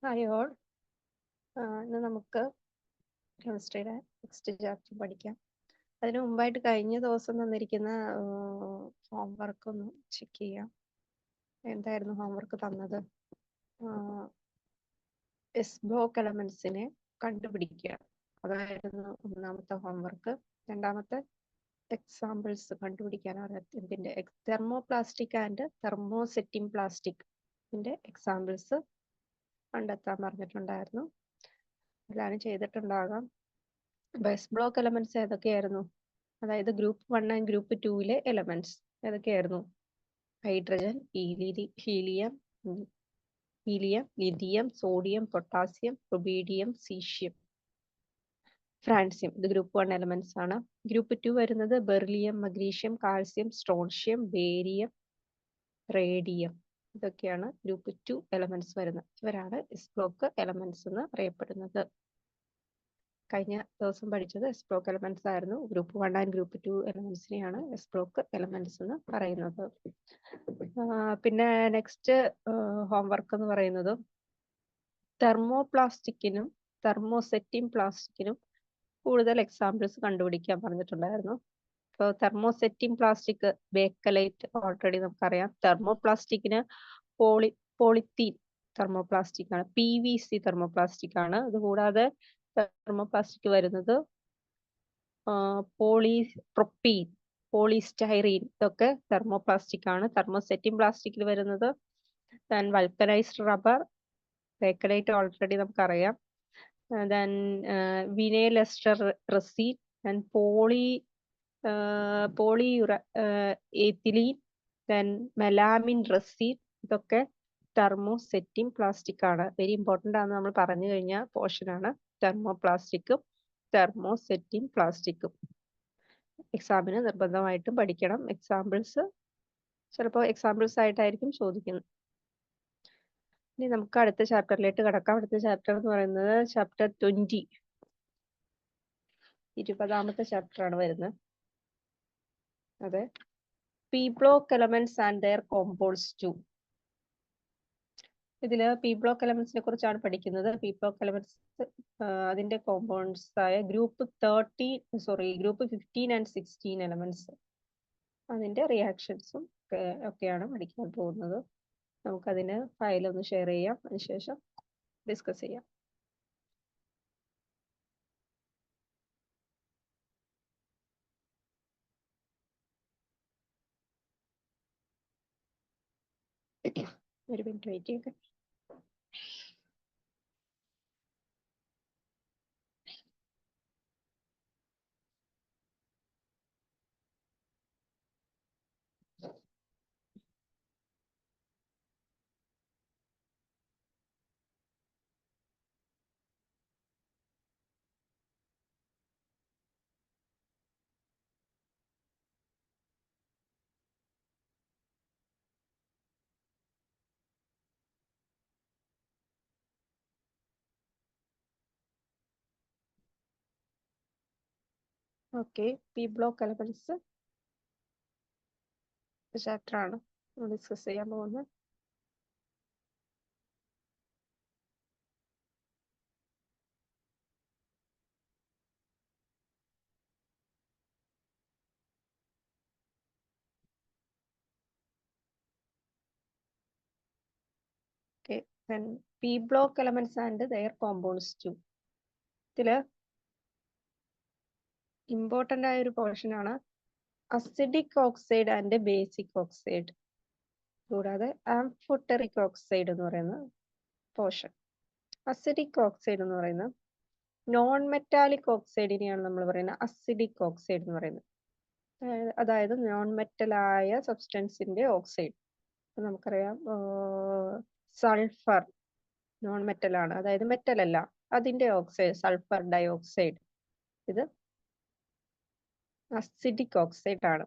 Hi all. ഇന്ന് നമുക്ക് കെമിസ്ട്രിയുടെ next chapter പഠിക്കാം. അതിന് മുമ്പായിട്ട് കഴിഞ്ഞ ദിവസം തന്നിരിക്കുന്ന ഹോംവർക്ക് ഒന്ന് ചെക്ക് ചെയ്യാം. എന്തായിരുന്നു ഹോംവർക്ക് തന്നത്? എസ് ബ്ലോക്ക് എലമെന്റ്സിനെ കണ്ടുപിടിക്കുക. അതായിരുന്നു ഒന്നാമത്തെ ഹോംവർക്ക്. രണ്ടാമത്തെ എക്സാമ്പിൾസ് കണ്ടുപിടിക്കാനാണ് ഇതിന്റെ thermoplastic and thermosetting plastic examples കണ്ടെത്താൻ പറഞ്ഞിട്ടുണ്ടായിരുന്നു. എല്ലാവരും ചെയ്തിട്ടുണ്ടാകാം. ബസ് ബ്ലോക്ക് എലമെന്റ്സ് ഏതൊക്കെയായിരുന്നു? അതായത് ഗ്രൂപ്പ് 1 ആൻഡ് ഗ്രൂപ്പ് 2 എലമെന്റ്സ് ഏതൊക്കെയായിരുന്നു? Hydrogen, helium, lithium, sodium, potassium, rubidium, caesium, francium. ഇത് ഗ്രൂപ്പ് 1 എലമെന്റ്സ് ആണ്. ഗ്രൂപ്പ് 2 വരുന്നത് beryllium, magnesium, calcium, strontium, barium, radium. ഇതൊക്കെയാണ് ഗ്രൂപ്പ് 2 എലമെന്റ്സ് വരുന്നത്. ഇവരാണ് എസ് ബ്ലോക്ക് എലമെന്റ്സ് എന്ന് അറിയപ്പെടുന്നത്. കഴിഞ്ഞ ദിവസം പഠിച്ചത് എസ് ബ്ലോക്ക് എലമെന്റ്സ് ആയിരുന്നു. ഗ്രൂപ്പ് 1 ആൻഡ് ഗ്രൂപ്പ് 2 എലമെന്റ്സിനെയാണ് എസ് ബ്ലോക്ക് എലമെന്റ്സ് എന്ന് പറയുന്നത്. പിന്നെ നെക്സ്റ്റ് ഹോംവർക്ക് എന്ന് പറയുന്നത് തെർമോപ്ലാസ്റ്റിക്കിനും തെർമോസെറ്റിംഗ് പ്ലാസ്റ്റിക്കിനും കൂടുതൽ എക്സാമ്പിൾസ് കണ്ടുപിടിക്കാൻ പറഞ്ഞിട്ടുണ്ടായിരുന്നു. ഇപ്പോൾ തെർമോസെറ്റിംഗ് പ്ലാസ്റ്റിക് ബേക്കലൈറ്റ് ഓൾറെഡി നമുക്കറിയാം. തെർമോപ്ലാസ്റ്റിക്കിന് പോളിത്തീൻ തെർമോപ്ലാസ്റ്റിക് ആണ്. PVC തെർമോപ്ലാസ്റ്റിക് ആണ്. അതുകൂടാതെ തെർമോപ്ലാസ്റ്റിക് വരുന്നത് പോളിപ്രൊപ്പീൻ, പോളിസ്റ്റൈറീൻ, ഇതൊക്കെ തെർമോപ്ലാസ്റ്റിക് ആണ്. തെർമോസെറ്റിംഗ് പ്ലാസ്റ്റിക്കിൽ വരുന്നത് വൾക്കനൈസ്ഡ് റബ്ബർ, ബേക്കലൈറ്റ് ഓൾറെഡി നമുക്കറിയാം. then vinyl ester resin, then polyurethane, then melamine resin. ഇതൊക്കെ തെർമോസെറ്റിംഗ് പ്ലാസ്റ്റിക് ആണ്. വെരി ഇമ്പോർട്ടൻ്റ് ആണ്. നമ്മൾ പറഞ്ഞു കഴിഞ്ഞ പോർഷൻ ആണ് തെർമോപ്ലാസ്റ്റിക്കും തെർമോസെറ്റിംഗ് പ്ലാസ്റ്റിക്കും. എക്സാമിന് നിർബന്ധമായിട്ടും പഠിക്കണം. എക്സാമ്പിൾസ് ചിലപ്പോൾ എക്സാമ്പിൾസ് ആയിട്ടായിരിക്കും ചോദിക്കുന്നത്. ഇനി നമുക്ക് അടുത്ത ചാപ്റ്ററിലേക്ക് കടക്കാം. അടുത്ത ചാപ്റ്റർ എന്ന് പറയുന്നത് ചാപ്റ്റർ 20, 20ാമത്തെ ചാപ്റ്റർ ആണ് വരുന്നത്. അതെ, P block elements and their compounds 2. ഇതില് പി ബ്ലോക്ക് എലമെന്റ്സിനെ കുറിച്ചാണ് പഠിക്കുന്നത്. പി ബ്ലോക്ക് എലമെന്റ്സ് അതിന്റെ കോമ്പൗണ്ട്സ് ആയ ഗ്രൂപ്പ് 15 ആൻഡ് 16 എലമെന്റ്സ്, അതിന്റെ റിയാക്ഷൻസും ഒക്കെയാണ് പഠിക്കാൻ പോകുന്നത്. നമുക്കതിന് ഫയൽ ഒന്ന് ഷെയർ ചെയ്യാം, അതിനുശേഷം ഡിസ്കസ് ചെയ്യാം. ഒരു മിനിറ്റ് വെയിറ്റ് ചെയ്യട്ടെ. Okay, P block elements chapter ആണ് ഡിസ്കസ് ചെയ്യാൻ പോകുന്നത്. Okay, then P block elements and their compounds too. ഇതില് ഇമ്പോർട്ടൻ്റ് ആയ ഒരു പോർഷൻ ആണ് acidic oxide and basic oxide, കൂടാതെ ആംഫോട്ടറിക് ഓക്സൈഡ് എന്ന് പറയുന്ന പോർഷൻ. അസിഡിക് ഓക്സൈഡ് എന്ന് പറയുന്നത് നോൺ മെറ്റാലിക് ഓക്സൈഡിനെയാണ് നമ്മൾ പറയുന്നത് അസിഡിക് ഓക്സൈഡ് എന്ന് പറയുന്നത്. അതായത് നോൺ മെറ്റലായ സബ്സ്റ്റൻസിന്റെ ഓക്സൈഡ്. നമുക്കറിയാം സൾഫർ നോൺ മെറ്റൽ ആണ്, അതായത് മെറ്റൽ അല്ല, അതിന്റെ ഓക്സൈഡ് സൾഫർ ഡയോക്സൈഡ്, ഇത് അസിഡിക് ഓക്സൈഡ് ആണ്.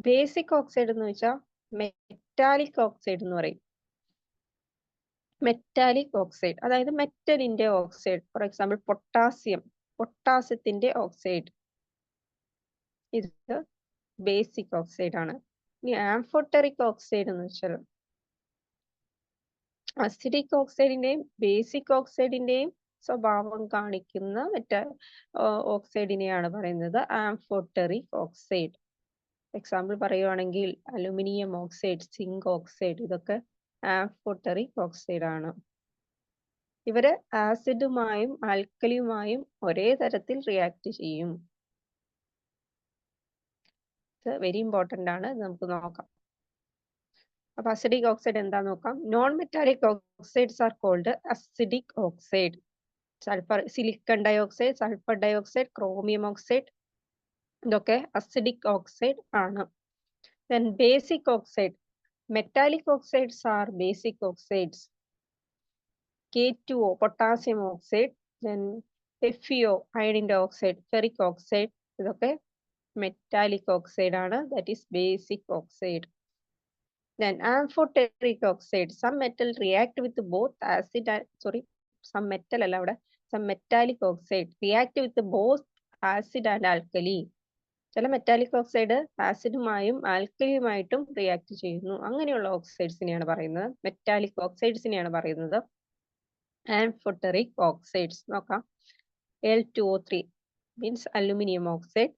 ബേസിക് ഓക്സൈഡ് എന്ന് വെച്ചാൽ മെറ്റാലിക് ഓക്സൈഡ് എന്ന് പറയും. മെറ്റാലിക് ഓക്സൈഡ് അതായത് മെറ്റലിന്റെ ഓക്സൈഡ്. ഫോർ എക്സാമ്പിൾ പൊട്ടാസ്യത്തിന്റെ ഓക്സൈഡ്, ഇത് ബേസിക് ഓക്സൈഡ് ആണ്. ഇനി ആംഫോട്ടറിക് ഓക്സൈഡ് എന്ന് വെച്ചാൽ അസിഡിക് ഓക്സൈഡിന്റെയും ബേസിക് ഓക്സൈഡിന്റെയും സ്വഭാവം കാണിക്കുന്ന ഓക്സൈഡിനെയാണ് പറയുന്നത് ആംഫോടെറിക് ഓക്സൈഡ്. എക്സാമ്പിൾ പറയുവാണെങ്കിൽ അലുമിനിയം ഓക്സൈഡ്, സിങ്ക് ഓക്സൈഡ്, ഇതൊക്കെ ആംഫോടെറിക് ഓക്സൈഡ് ആണ്. ഇവര് ആസിഡുമായും ആൽക്കലിയുമായും ഒരേ തരത്തിൽ റിയാക്ട് ചെയ്യും. ഇത് വെരി ഇമ്പോർട്ടന്റ് ആണ്, നമുക്ക് നോക്കാം. അപ്പൊ അസിഡിക് ഓക്സൈഡ് എന്താ നോക്കാം. Non metallic oxides are called acidic oxide. Sulphur, silicon dioxide, sulphur dioxide, chromium oxide, ഇതൊക്കെ അസിഡിക് ഓക്സൈഡ് ആണ്. Then basic oxide, metallic oxides are basic oxides. K2O, potassium oxide, then FeO, iron dioxide, ferric oxide, ഇതൊക്കെ metallic oxide ആണ്, that is basic oxide. Then amphoteric oxide, some metal react with both acid and, some metal അല്ല അവിടെ, some metallic oxide react with both acid and alkali. ചില metallic oxide ആസിഡുമായും ആൽക്കലിയുമായിട്ടും react ചെയ്യുന്നു. അങ്ങനെയുള്ള ഓക്സൈഡ്സിനെയാണ് പറയുന്നത്, metallic ഓക്സൈഡ്സിനെയാണ് പറയുന്നത് ആംഫോടെറിക് oxides. നോക്കാം. Al2O3 means aluminium oxide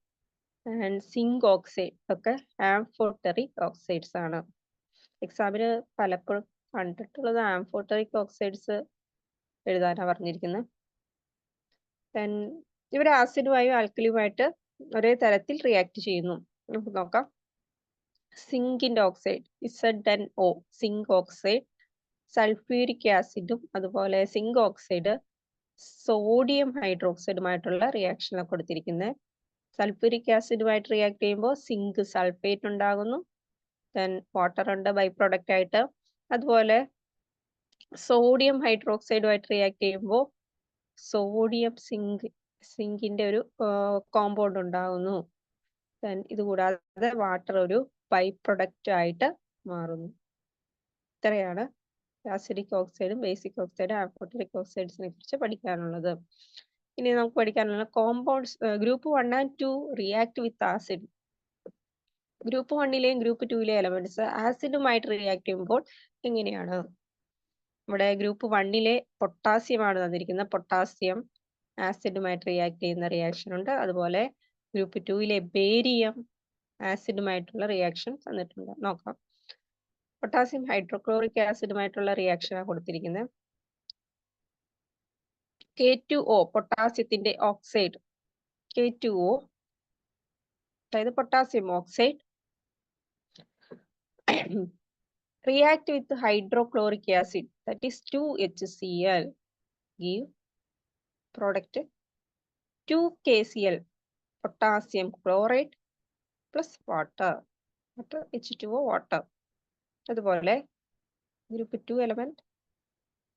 and zinc oxide ഒക്കെ amphoteric oxides ആണ്. എക്സാമിന് പലപ്പോഴും കണ്ടിട്ടുള്ളത് ആംഫോടെറിക് ഓക്സൈഡ്സ് എഴുതാനാണ് പറഞ്ഞിരിക്കുന്നത്. ഇവർ ആസിഡുമായും ആൽക്കലിയുമായിട്ട് ഒരേ തരത്തിൽ റിയാക്ട് ചെയ്യുന്നു. നമുക്ക് നോക്കാം. സിങ്കിന്റെ oxide ZnO, zinc oxide, sulphuric ആസിഡും അതുപോലെ സിങ്ക് ഓക്സൈഡ് സോഡിയം ഹൈഡ്രോക്സൈഡുമായിട്ടുള്ള റിയാക്ഷനാണ് കൊടുത്തിരിക്കുന്നത്. സൾഫ്യൂരിക് ആസിഡുമായിട്ട് റിയാക്ട് ചെയ്യുമ്പോൾ സിങ്ക് സൾഫേറ്റ് ഉണ്ടാകുന്നു. ദെൻ വാട്ടർ ഉണ്ട് ബൈ പ്രോഡക്റ്റ് ആയിട്ട്. അതുപോലെ സോഡിയം ഹൈഡ്രോക്സൈഡുമായിട്ട് റിയാക്ട് ചെയ്യുമ്പോൾ സോഡിയം സിങ്കിന്റെ ഒരു കോമ്പൗണ്ട് ഉണ്ടാകുന്നു. ഇത് കൂടാതെ വാട്ടർ ഒരു ബൈ പ്രൊഡക്റ്റ് ആയിട്ട് മാറുന്നു. ഇത്രയാണ് അസിഡിക് ഓക്സൈഡും ബേസിക് ഓക്സൈഡും ആംഫോടെറിക് ഓക്സൈഡ്സിനെ കുറിച്ച് പഠിക്കാനുള്ളത്. ഇനി നമുക്ക് പഠിക്കാനുള്ള കോമ്പൗണ്ട്സ്. Group 1 and 2 react with acid. Group 1ലെയും ഗ്രൂപ്പ് 2ലെയും എലമെന്റ്സ് ആസിഡുമായിട്ട് റിയാക്ട് ചെയ്യുമ്പോൾ എങ്ങനെയാണ്? ഇവിടെ ഗ്രൂപ്പ് 1ലെ പൊട്ടാസ്യം ആണ് തന്നിരിക്കുന്നത്. പൊട്ടാസ്യം ആസിഡുമായിട്ട് റിയാക്ട് ചെയ്യുന്ന റിയാക്ഷൻ ഉണ്ട്. അതുപോലെ ഗ്രൂപ്പ് 2ലെ ബേരിയം ആസിഡുമായിട്ടുള്ള റിയാക്ഷൻ തന്നിട്ടുണ്ട്. നോക്കാം. പൊട്ടാസ്യം ഹൈഡ്രോക്ലോറിക് ആസിഡുമായിട്ടുള്ള റിയാക്ഷനാണ് കൊടുത്തിരിക്കുന്നത്. K2O, പൊട്ടാസ്യത്തിന്റെ ഓക്സൈഡ് K2O, അതായത് potassium oxide react with hydrochloric acid, that is 2HCl, give product 2KCl, potassium chloride plus water, H2O water. അതുപോലെ group 2 element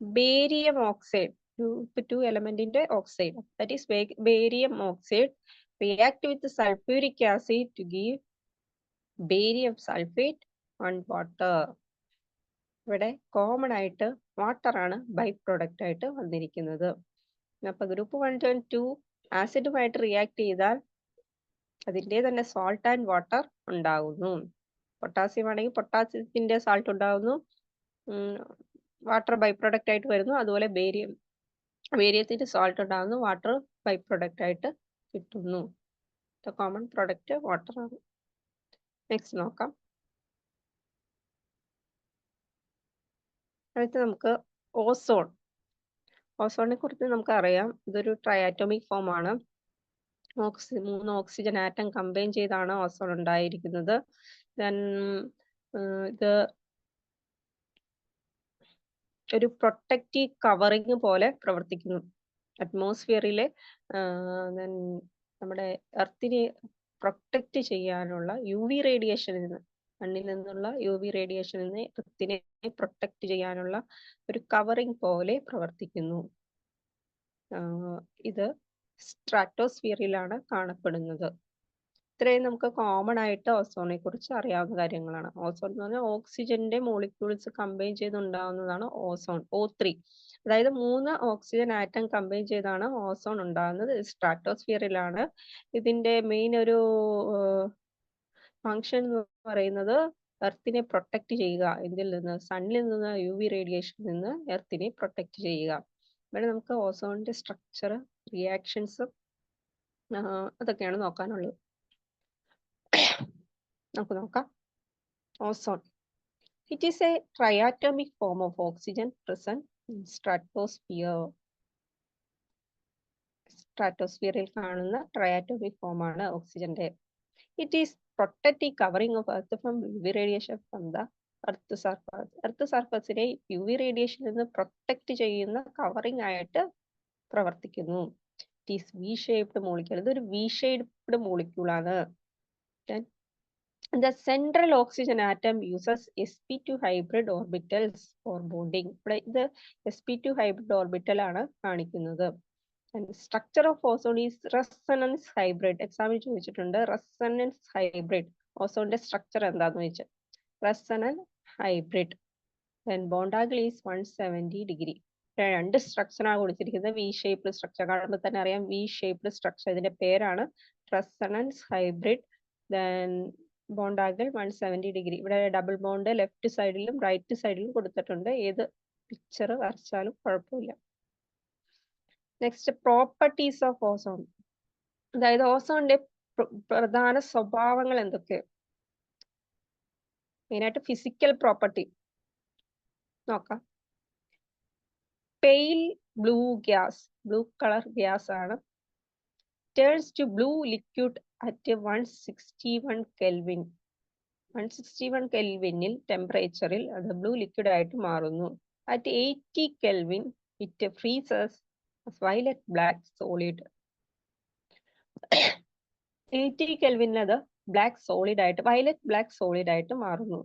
barium oxide, group 2 എലമെന്റിന്റെ oxide, that is barium oxide react with sulfuric acid to give barium sulfate and water. ഇവിടെ common ആയിട്ട് water ആണ് by product ആയിട്ട് വന്നിരിക്കുന്നത്. അപ്പൊ group 1 and 2 ആസിഡുമായിട്ട് react ചെയ്താൽ അതിന്റെ തന്നെ സോൾട്ട് ആൻഡ് വാട്ടർ ഉണ്ടാകുന്നു. പൊട്ടാസ്യം ആണെങ്കിൽ പൊട്ടാസ്യത്തിന്റെ സാൾട്ട് ഉണ്ടാകുന്നു, വാട്ടർ ബൈ പ്രോഡക്റ്റ് ആയിട്ട് വരുന്നു. അതുപോലെ ബേരിയത്തിന്റെ സാൾട്ട് ഉണ്ടാകുന്നു, വാട്ടർ ബൈ പ്രോഡക്റ്റ് ആയിട്ട് കിട്ടുന്നു. കോമൺ പ്രോഡക്റ്റ് വാട്ടർ ആണ്. നെക്സ്റ്റ് നോക്കാം. അടുത്ത് നമുക്ക് ഓസോണിനെ കുറിച്ച് നമുക്ക് അറിയാം. ഇതൊരു ട്രയാറ്റോമിക് ഫോം ആണ്. 3 ഓക്സിജൻ ആറ്റം കമ്പൈൻ ചെയ്താണ് ഓസോൺ ഉണ്ടായിരിക്കുന്നത്. ഇത് ഒരു പ്രൊട്ടക്റ്റീവ് കവറിങ് പോലെ പ്രവർത്തിക്കുന്നു. അറ്റ്മോസ്ഫിയറിലെ നമ്മുടെ എർത്തിനെ പ്രൊട്ടക്റ്റ് ചെയ്യാനുള്ള UV റേഡിയേഷനിൽ നിന്ന്, മണ്ണിൽ നിന്നുള്ള UV റേഡിയേഷനിൽ നിന്ന് എർത്തിനെ പ്രൊട്ടക്റ്റ് ചെയ്യാനുള്ള ഒരു കവറിങ് പോലെ പ്രവർത്തിക്കുന്നു. ഇത് സ്ട്രാറ്റോസ്ഫിയറിലാണ് കാണപ്പെടുന്നത്. ഇത്രയും നമുക്ക് കോമൺ ആയിട്ട് ഓസോണിനെ കുറിച്ച് അറിയാവുന്ന കാര്യങ്ങളാണ്. ഓസോൺ എന്ന് പറഞ്ഞാൽ ഓക്സിജന്റെ മോളിക്യൂൾസ് കമ്പൈൻ ചെയ്തുണ്ടാകുന്നതാണ് ഓസോൺ, O3. അതായത് 3 ഓക്സിജൻ ആറ്റം കമ്പൈൻ ചെയ്താണ് ഓസോൺ ഉണ്ടാകുന്നത്. സ്ട്രാറ്റോസ്ഫിയറിലാണ്. ഇതിന്റെ മെയിൻ ഒരു ഫങ്ഷൻ എന്ന് പറയുന്നത് എർത്തിനെ പ്രൊട്ടക്ട് ചെയ്യുക. എന്തിൽ നിന്ന്? സണ്ണിൽ നിന്ന്, UV റേഡിയേഷനിൽ നിന്ന് എർത്തിനെ പ്രൊട്ടക്ട് ചെയ്യുക. ഇവിടെ നമുക്ക് ഓസോണിന്റെ സ്ട്രക്ചർ, റിയാക്ഷൻസ് അതൊക്കെയാണ് നോക്കാനുള്ളത്. നമുക്ക് നോക്കാം. Ozone. It is a triatomic form of oxygen present in stratosphere. സ്ട്രാറ്റോസ്ഫിയറിൽ കാണുന്ന ട്രയാറ്റോമിക് ഫോം ആണ് ഓക്സിജന്റെ. It is protective covering of earth from UV radiation from the earth surface. Earth സർഫസിനെ UV റേഡിയേഷനിൽ നിന്ന് പ്രൊട്ടക്ട് ചെയ്യുന്ന കവറിംഗ് ആയിട്ട് പ്രവർത്തിക്കുന്നു. It is V shaped molecule. ഇതൊരു വി ഷേപ്ഡ് മോളിക്യൂൾ ആണ്. The central oxygen atom uses sp2 hybrid orbitals for bonding. ഇവിടെ ഇത് sp2 hybrid orbital ആണ് കാണിക്കുന്നത്. And structure of ozone is resonance hybrid. എക്സാമിൽ ചോദിച്ചിട്ടുണ്ട് resonance hybrid. ഓസോണിന്റെ സ്ട്രക്ചർ എന്താന്ന് ചോദിച്ചു. resonance hybrid. Then bond angle is 170 degree. രണ്ട് സ്ട്രക്ചറാണ് കൊടുത്തിരിക്കുന്നത്. വി ഷേപ്ഡ് സ്ട്രക്ചർ കാണുമ്പോൾ തന്നെ അറിയാം വി ഷേപ്ഡ് സ്ട്രക്ചർ. ഇതിന്റെ പേരാണ് resonance hybrid. Then bond angle 170 degree. ഇവിടെ ഡബിൾ ബോണ്ട് ലെഫ്റ്റ് സൈഡിലും റൈറ്റ് സൈഡിലും കൊടുത്തിട്ടുണ്ട്. ഏത് പിക്ചർ വരച്ചാലും കുഴപ്പമില്ല. Next properties of ozone. അതായത് ഓസോണിന്റെ പ്രധാന സ്വഭാവങ്ങൾ എന്തൊക്കെ? മെയിനായിട്ട് ഫിസിക്കൽ പ്രോപ്പർട്ടി നോക്കാം. Pale blue gas, blue colour gas ആണ്. Turns to blue liquid at 161 Kelvin. 161 കെൽവിനിൽ ടെമ്പറേച്ചറിൽ അത് ബ്ലൂ ലിക്വിഡ് ആയിട്ട് മാറുന്നു. At 80 Kelvin it freezes as violet black solid. 80 കെൽവിനിൽ അത് ബ്ലാക്ക് സോളിഡ് ആയിട്ട് വയലറ്റ് ബ്ലാക്ക് സോളിഡ് ആയിട്ട് മാറുന്നു.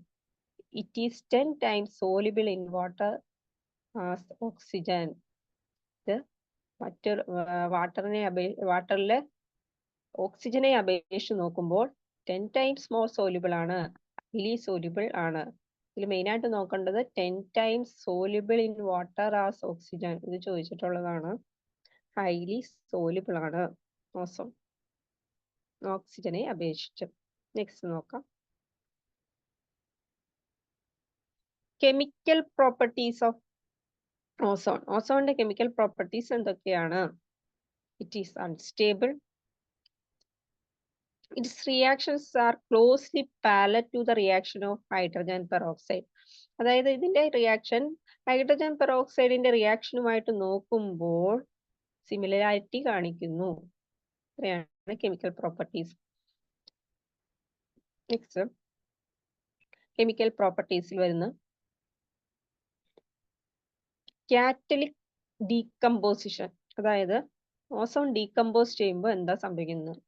It is 10 times soluble in water as oxygen. ഇത് മറ്റൊരു വാട്ടറിലെ ഓക്സിജനെ അപേക്ഷിച്ച് നോക്കുമ്പോൾ 10 times more soluble ആണ്, highly soluble ആണ്. ഇതിൽ മെയിൻ ആയിട്ട് നോക്കേണ്ടത് 10 times soluble in water as oxygen. ഇത് ചോദിച്ചിട്ടുള്ളതാണ്. highly soluble ആണ് ഓസോൺ ഓക്സിജനെ അപേക്ഷിച്ച്. നെക്സ്റ്റ് നോക്കാം. Chemical properties of ozone. ഓസോണിന്റെ കെമിക്കൽ പ്രോപ്പർട്ടീസ് എന്തൊക്കെയാണ്? It is unstable. Its reactions are closely parallel to the reaction of hydrogen peroxide. അതായത് ഇതിന്റെ റിയാക്ഷൻ ഹൈഡ്രജൻ പെറോക്സൈഡിന്റെ റിയാക്ഷനുമായിട്ട് നോക്കുമ്പോൾ സിമിലാരിറ്റി കാണിക്കുന്നു. ഇത്രയാണ് കെമിക്കൽ പ്രോപ്പർട്ടീസ്. നെക്സ്റ്റ് കെമിക്കൽ പ്രോപ്പർട്ടീസിൽ വരുന്ന കാറ്റലിക് ഡീകമ്പോസിഷൻ. അതായത് ഓസോൺ ഡീകമ്പോസ് ചെയ്യുമ്പോൾ എന്താ സംഭവിക്കുന്നത്?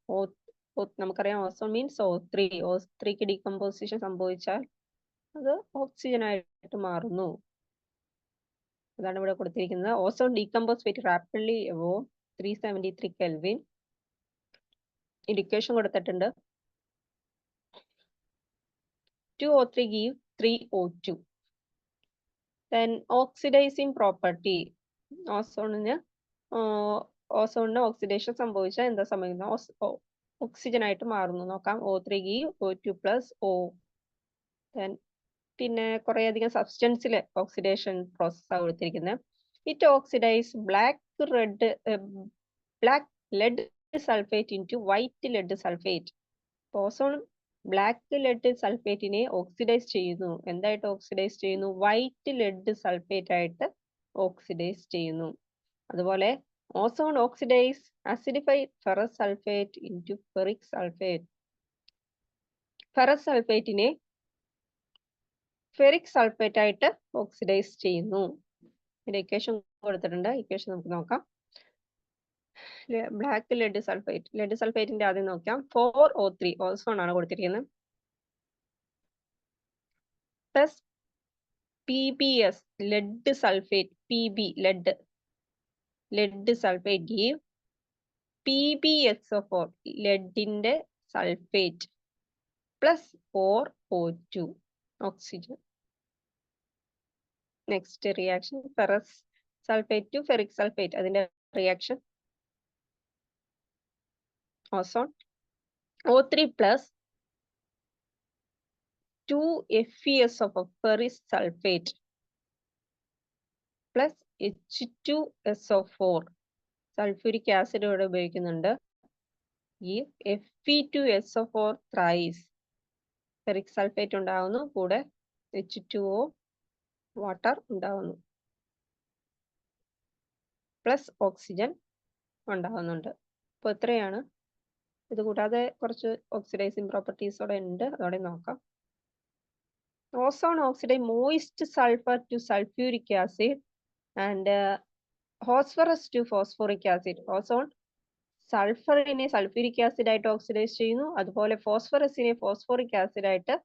നമുക്കറിയാം ഓസോൺ മീൻസ് O3. O3ക്ക് ഡീകമ്പോസിഷൻ സംഭവിച്ചാൽ അത് ഓക്സിജൻ ആയിട്ട് മാറുന്നു. അതാണ് ഇവിടെ കൊടുത്തിരിക്കുന്നത്. Ozone decompose very rapidly above 373 Kelvin. Indication കൊടുത്തിട്ടുണ്ട്. 2O3 give 3O2. Then oxidizing property. ഓസോണിന് ഓക്സിഡേഷൻ സംഭവിച്ചാൽ എന്താ സംഭവിക്കുന്നത്? ഓക്സിജൻ ആയിട്ട് മാറുന്നു. നോക്കാം. O3 give O2 plus O. Then പിന്നെ കുറെ അധികം സബ്സ്റ്റൻസിൽ ഓക്സിഡേഷൻ പ്രോസസ് കൊടുത്തിരിക്കുന്നത്. It oxidise black lead sulphate into white lead sulphate. Ozone black lead സൾഫേറ്റിനെ ഓക്സിഡൈസ് ചെയ്യുന്നു. എന്തായിട്ട് ഓക്സിഡൈസ് ചെയ്യുന്നു? വൈറ്റ് ലെഡ് സൾഫേറ്റ് ആയിട്ട് ഓക്സിഡൈസ് ചെയ്യുന്നു. അതുപോലെ ozone oxidise acidified ferrous sulfate into ferric sulfate. Ferrous സൾഫേറ്റിനെ ഫെറിക് സൾഫേറ്റ് ആയിട്ട് ഓക്സിഡൈസ് ചെയ്യുന്നു. ഇതിന്റെ ഇക്വേഷൻ കൊടുത്തിട്ടുണ്ട്. ഇക്വേഷൻ നമുക്ക് നോക്കാം. ബ്ലാക്ക് ലെഡ് സൾഫേറ്റിന്റെ ആദ്യം നോക്കാം. 4O3 ഓസോൺ ആണ് കൊടുത്തിരിക്കുന്നത്. Plus PbS lead sulphate, Pb lead sulphate give PbSO4 ലെഡിന്റെ sulphate plus 4O2 oxygen. Next reaction ferrous sulphate to ferric sulphate. അതിന്റെ reaction ozone O3 plus 2 FeSO4 ferrous sulfate plus H2SO4 sulphuric acid ഇവിടെ ഉപയോഗിക്കുന്നുണ്ട്. ഈ Fe2SO4 thrice ferric sulphate ഉണ്ടാവുന്നു, കൂടെ H2O water ഉണ്ടാവുന്നു, plus oxygen ഉണ്ടാവുന്നുണ്ട്. അപ്പോൾ ഇത്രയാണ്. ഇത് കൂടാതെ കുറച്ച് ഓക്സിഡൈസിങ് പ്രോപ്പർട്ടീസോടെ ഉണ്ട്, അതോടെ നോക്കാം. Ozone oxidise moist sulphur to sulphuric acid and phosphorus to phosphoric acid. Ozone സൾഫറിനെ സൾഫ്യൂരിക് ആസിഡ് ആയിട്ട് ഓക്സിഡൈസ് ചെയ്യുന്നു, അതുപോലെ ഫോസ്ഫറസിനെ ഫോസ്ഫോറിക് ആസിഡ് ആയിട്ട്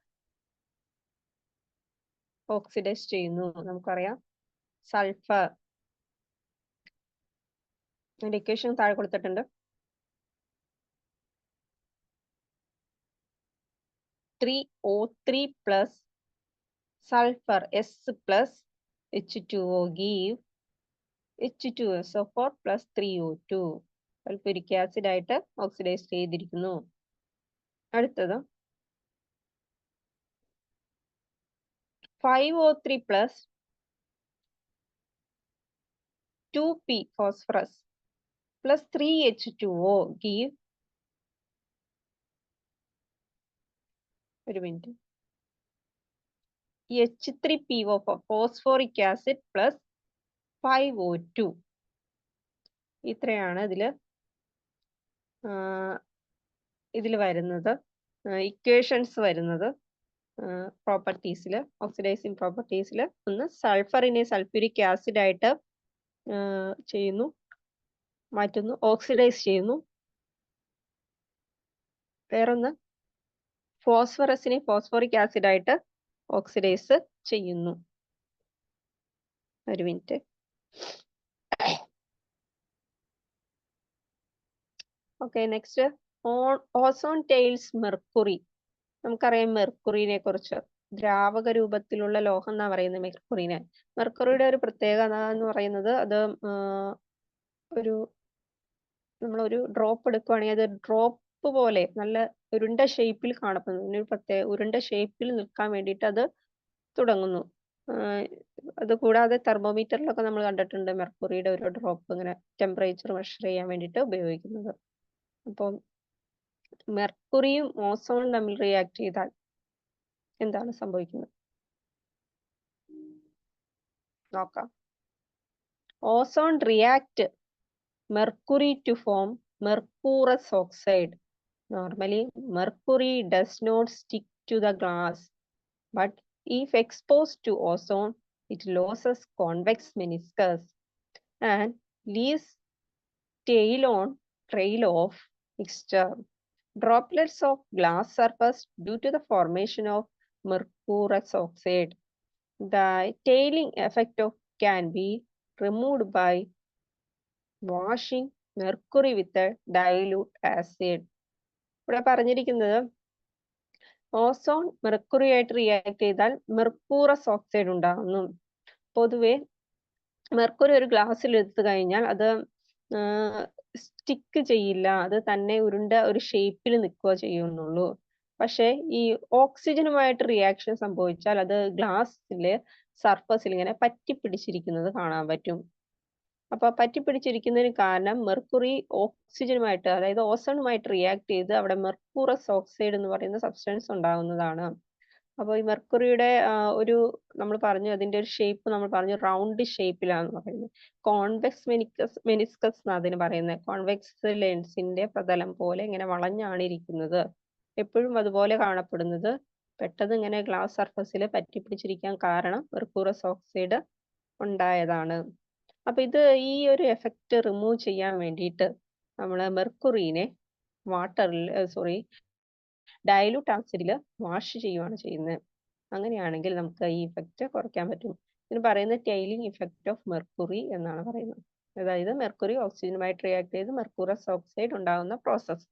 ഓക്സിഡൈസ് ചെയ്യുന്നു. നമുക്കറിയാം സൾഫർ അതിന്റെ ഇക്വേഷൻ താഴെ കൊടുത്തിട്ടുണ്ട്. 3O3 plus sulfur S plus H2O give H2SO4 plus 3O2. Sulphuric acid ആയിട്ട് ഓക്സിഡൈസ് ചെയ്തിരിക്കുന്നു. അടുത്തത് 5O3 plus 2P phosphorus plus 3H2O give ഒരു minute H3PO phosphoric acid plus 5O2. ഇത്രയാണ് ഇതിൽ വരുന്നത് ഇക്വേഷൻസ് വരുന്നത്. പ്രോപ്പർട്ടീസിൽ ഓക്സിഡൈസിങ് പ്രോപ്പർട്ടീസിൽ ഒന്ന് സൾഫറിനെ സൾഫ്യൂരിക് ആസിഡ് ആയിട്ട് ചെയ്യുന്നു, മാറ്റുന്നു, ഓക്സിഡൈസ് ചെയ്യുന്നു. വേറൊന്ന് ഫോസ്ഫറസിനെ ഫോസ്ഫോറിക് ആസിഡ് ആയിട്ട് ഓക്സിഡൈസ് ചെയ്യുന്നു. ഒരു minute. Okay, next ozone tales mercury. നമുക്കറിയാം മെർക്കുറിനെ കുറിച്ച്. ദ്രാവക രൂപത്തിലുള്ള ലോഹം എന്നാ പറയുന്നത് മെർക്കുറിനെ. മെർക്കുറിയുടെ ഒരു പ്രത്യേകത എന്ന് പറയുന്നത് അത് നമ്മളൊരു ഡ്രോപ്പ് എടുക്കുവാണെങ്കിൽ അത് ഡ്രോപ്പ് പോലെ നല്ല ഉരുണ്ട ഷേപ്പിൽ കാണപ്പെടുന്നു. ഉരുണ്ട ഷേപ്പിൽ നിൽക്കാൻ വേണ്ടിയിട്ട് അത് തുടങ്ങുന്നു. അത് കൂടാതെ തെർമോമീറ്ററിലൊക്കെ നമ്മൾ കണ്ടിട്ടുണ്ട് മെർക്കുറിയുടെ ഒരു ഡ്രോപ്പ് ഇങ്ങനെ ടെമ്പറേച്ചർ മെഷർ ചെയ്യാൻ വേണ്ടിയിട്ട് ഉപയോഗിക്കുന്നത്. അപ്പം മെർക്കുറിയും ഓസോണും തമ്മിൽ റിയാക്ട് ചെയ്താൽ എന്താണ് സംഭവിക്കുന്നത് നോക്കാം. Ozone react mercury to form mercurous oxide. Normally, mercury does not stick to the glass, but if exposed to ozone, it loses convex meniscus and leaves trail of mixture. Droplets of glass surface due to the formation of mercurous oxide. The tailing effect can be removed by washing mercury with a dilute acid. ഇവിടെ പറഞ്ഞിരിക്കുന്നത് ozone mercury ആയിട്ട് react ചെയ്താൽ മെർക്കൂറസ് oxide ഉണ്ടാകുന്നു. പൊതുവെ mercury ഒരു ഗ്ലാസ്സിൽ എടുത്തു കഴിഞ്ഞാൽ അത് സ്റ്റിക്ക് ചെയ്യില്ല, അത് തന്നെ ഉരുണ്ട ഒരു ഷേപ്പിൽ നിൽക്കുക ചെയ്യുന്നുള്ളൂ. പക്ഷെ ഈ ഓക്സിജനുമായിട്ട് റിയാക്ഷൻ സംഭവിച്ചാൽ അത് ഗ്ലാസ്സിലെ സർഫസിൽ ഇങ്ങനെ പറ്റിപ്പിടിച്ചിരിക്കുന്നത് കാണാൻ പറ്റും. അപ്പൊ പറ്റിപ്പിടിച്ചിരിക്കുന്നതിന് കാരണം മെർക്കുറി ഓക്സിജനുമായിട്ട്, അതായത് ഓസോണുമായിട്ട് റിയാക്ട് ചെയ്ത് അവിടെ മെർക്കൂറസ് ഓക്സൈഡ് എന്ന് പറയുന്ന സബ്സ്റ്റൻസ് ഉണ്ടാകുന്നതാണ്. അപ്പോൾ ഈ മെർക്കുറിയുടെ നമ്മൾ പറഞ്ഞു അതിന്റെ ഒരു ഷേപ്പ് നമ്മൾ പറഞ്ഞു റൗണ്ട് ഷേപ്പിലാണെന്ന് പറയുന്നത്. കോൺവെക്സ് മെനിസ്കസ് എന്നാണ് അതിന് പറയുന്നത്. കോൺവെക്സ് ലെൻസിന്റെ പ്രതലം പോലെ ഇങ്ങനെ വളഞ്ഞാണ് ഇരിക്കുന്നത്. എപ്പോഴും അതുപോലെ കാണപ്പെടുന്നത്. പെട്ടെന്ന് ഇങ്ങനെ ഗ്ലാസ് സർഫസിൽ പറ്റിപ്പിടിച്ചിരിക്കാൻ കാരണം മെർക്കൂറസ് ഓക്സൈഡ് ഉണ്ടായതാണ്. അപ്പൊ ഈ ഒരു എഫക്റ്റ് റിമൂവ് ചെയ്യാൻ വേണ്ടിയിട്ട് നമ്മൾ മെർക്കുറിനെ ഡയലൂട്ട് ആസിഡിൽ വാഷ് ചെയ്യുകയാണ് ചെയ്യുന്നത്. അങ്ങനെയാണെങ്കിൽ നമുക്ക് ഈ ഇഫക്റ്റ് കുറയ്ക്കാൻ പറ്റും. ഇതിന് പറയുന്നത് ടൈലിംഗ് ഇഫക്റ്റ് ഓഫ് മെർക്കുറി എന്നാണ് പറയുന്നത്. അതായത് മെർക്കുറി ഓക്സിജനുമായിട്ട് റിയാക്ട് ചെയ്ത് മെർക്കൂറസ് ഓക്സൈഡ് ഉണ്ടാകുന്ന പ്രോസസ്.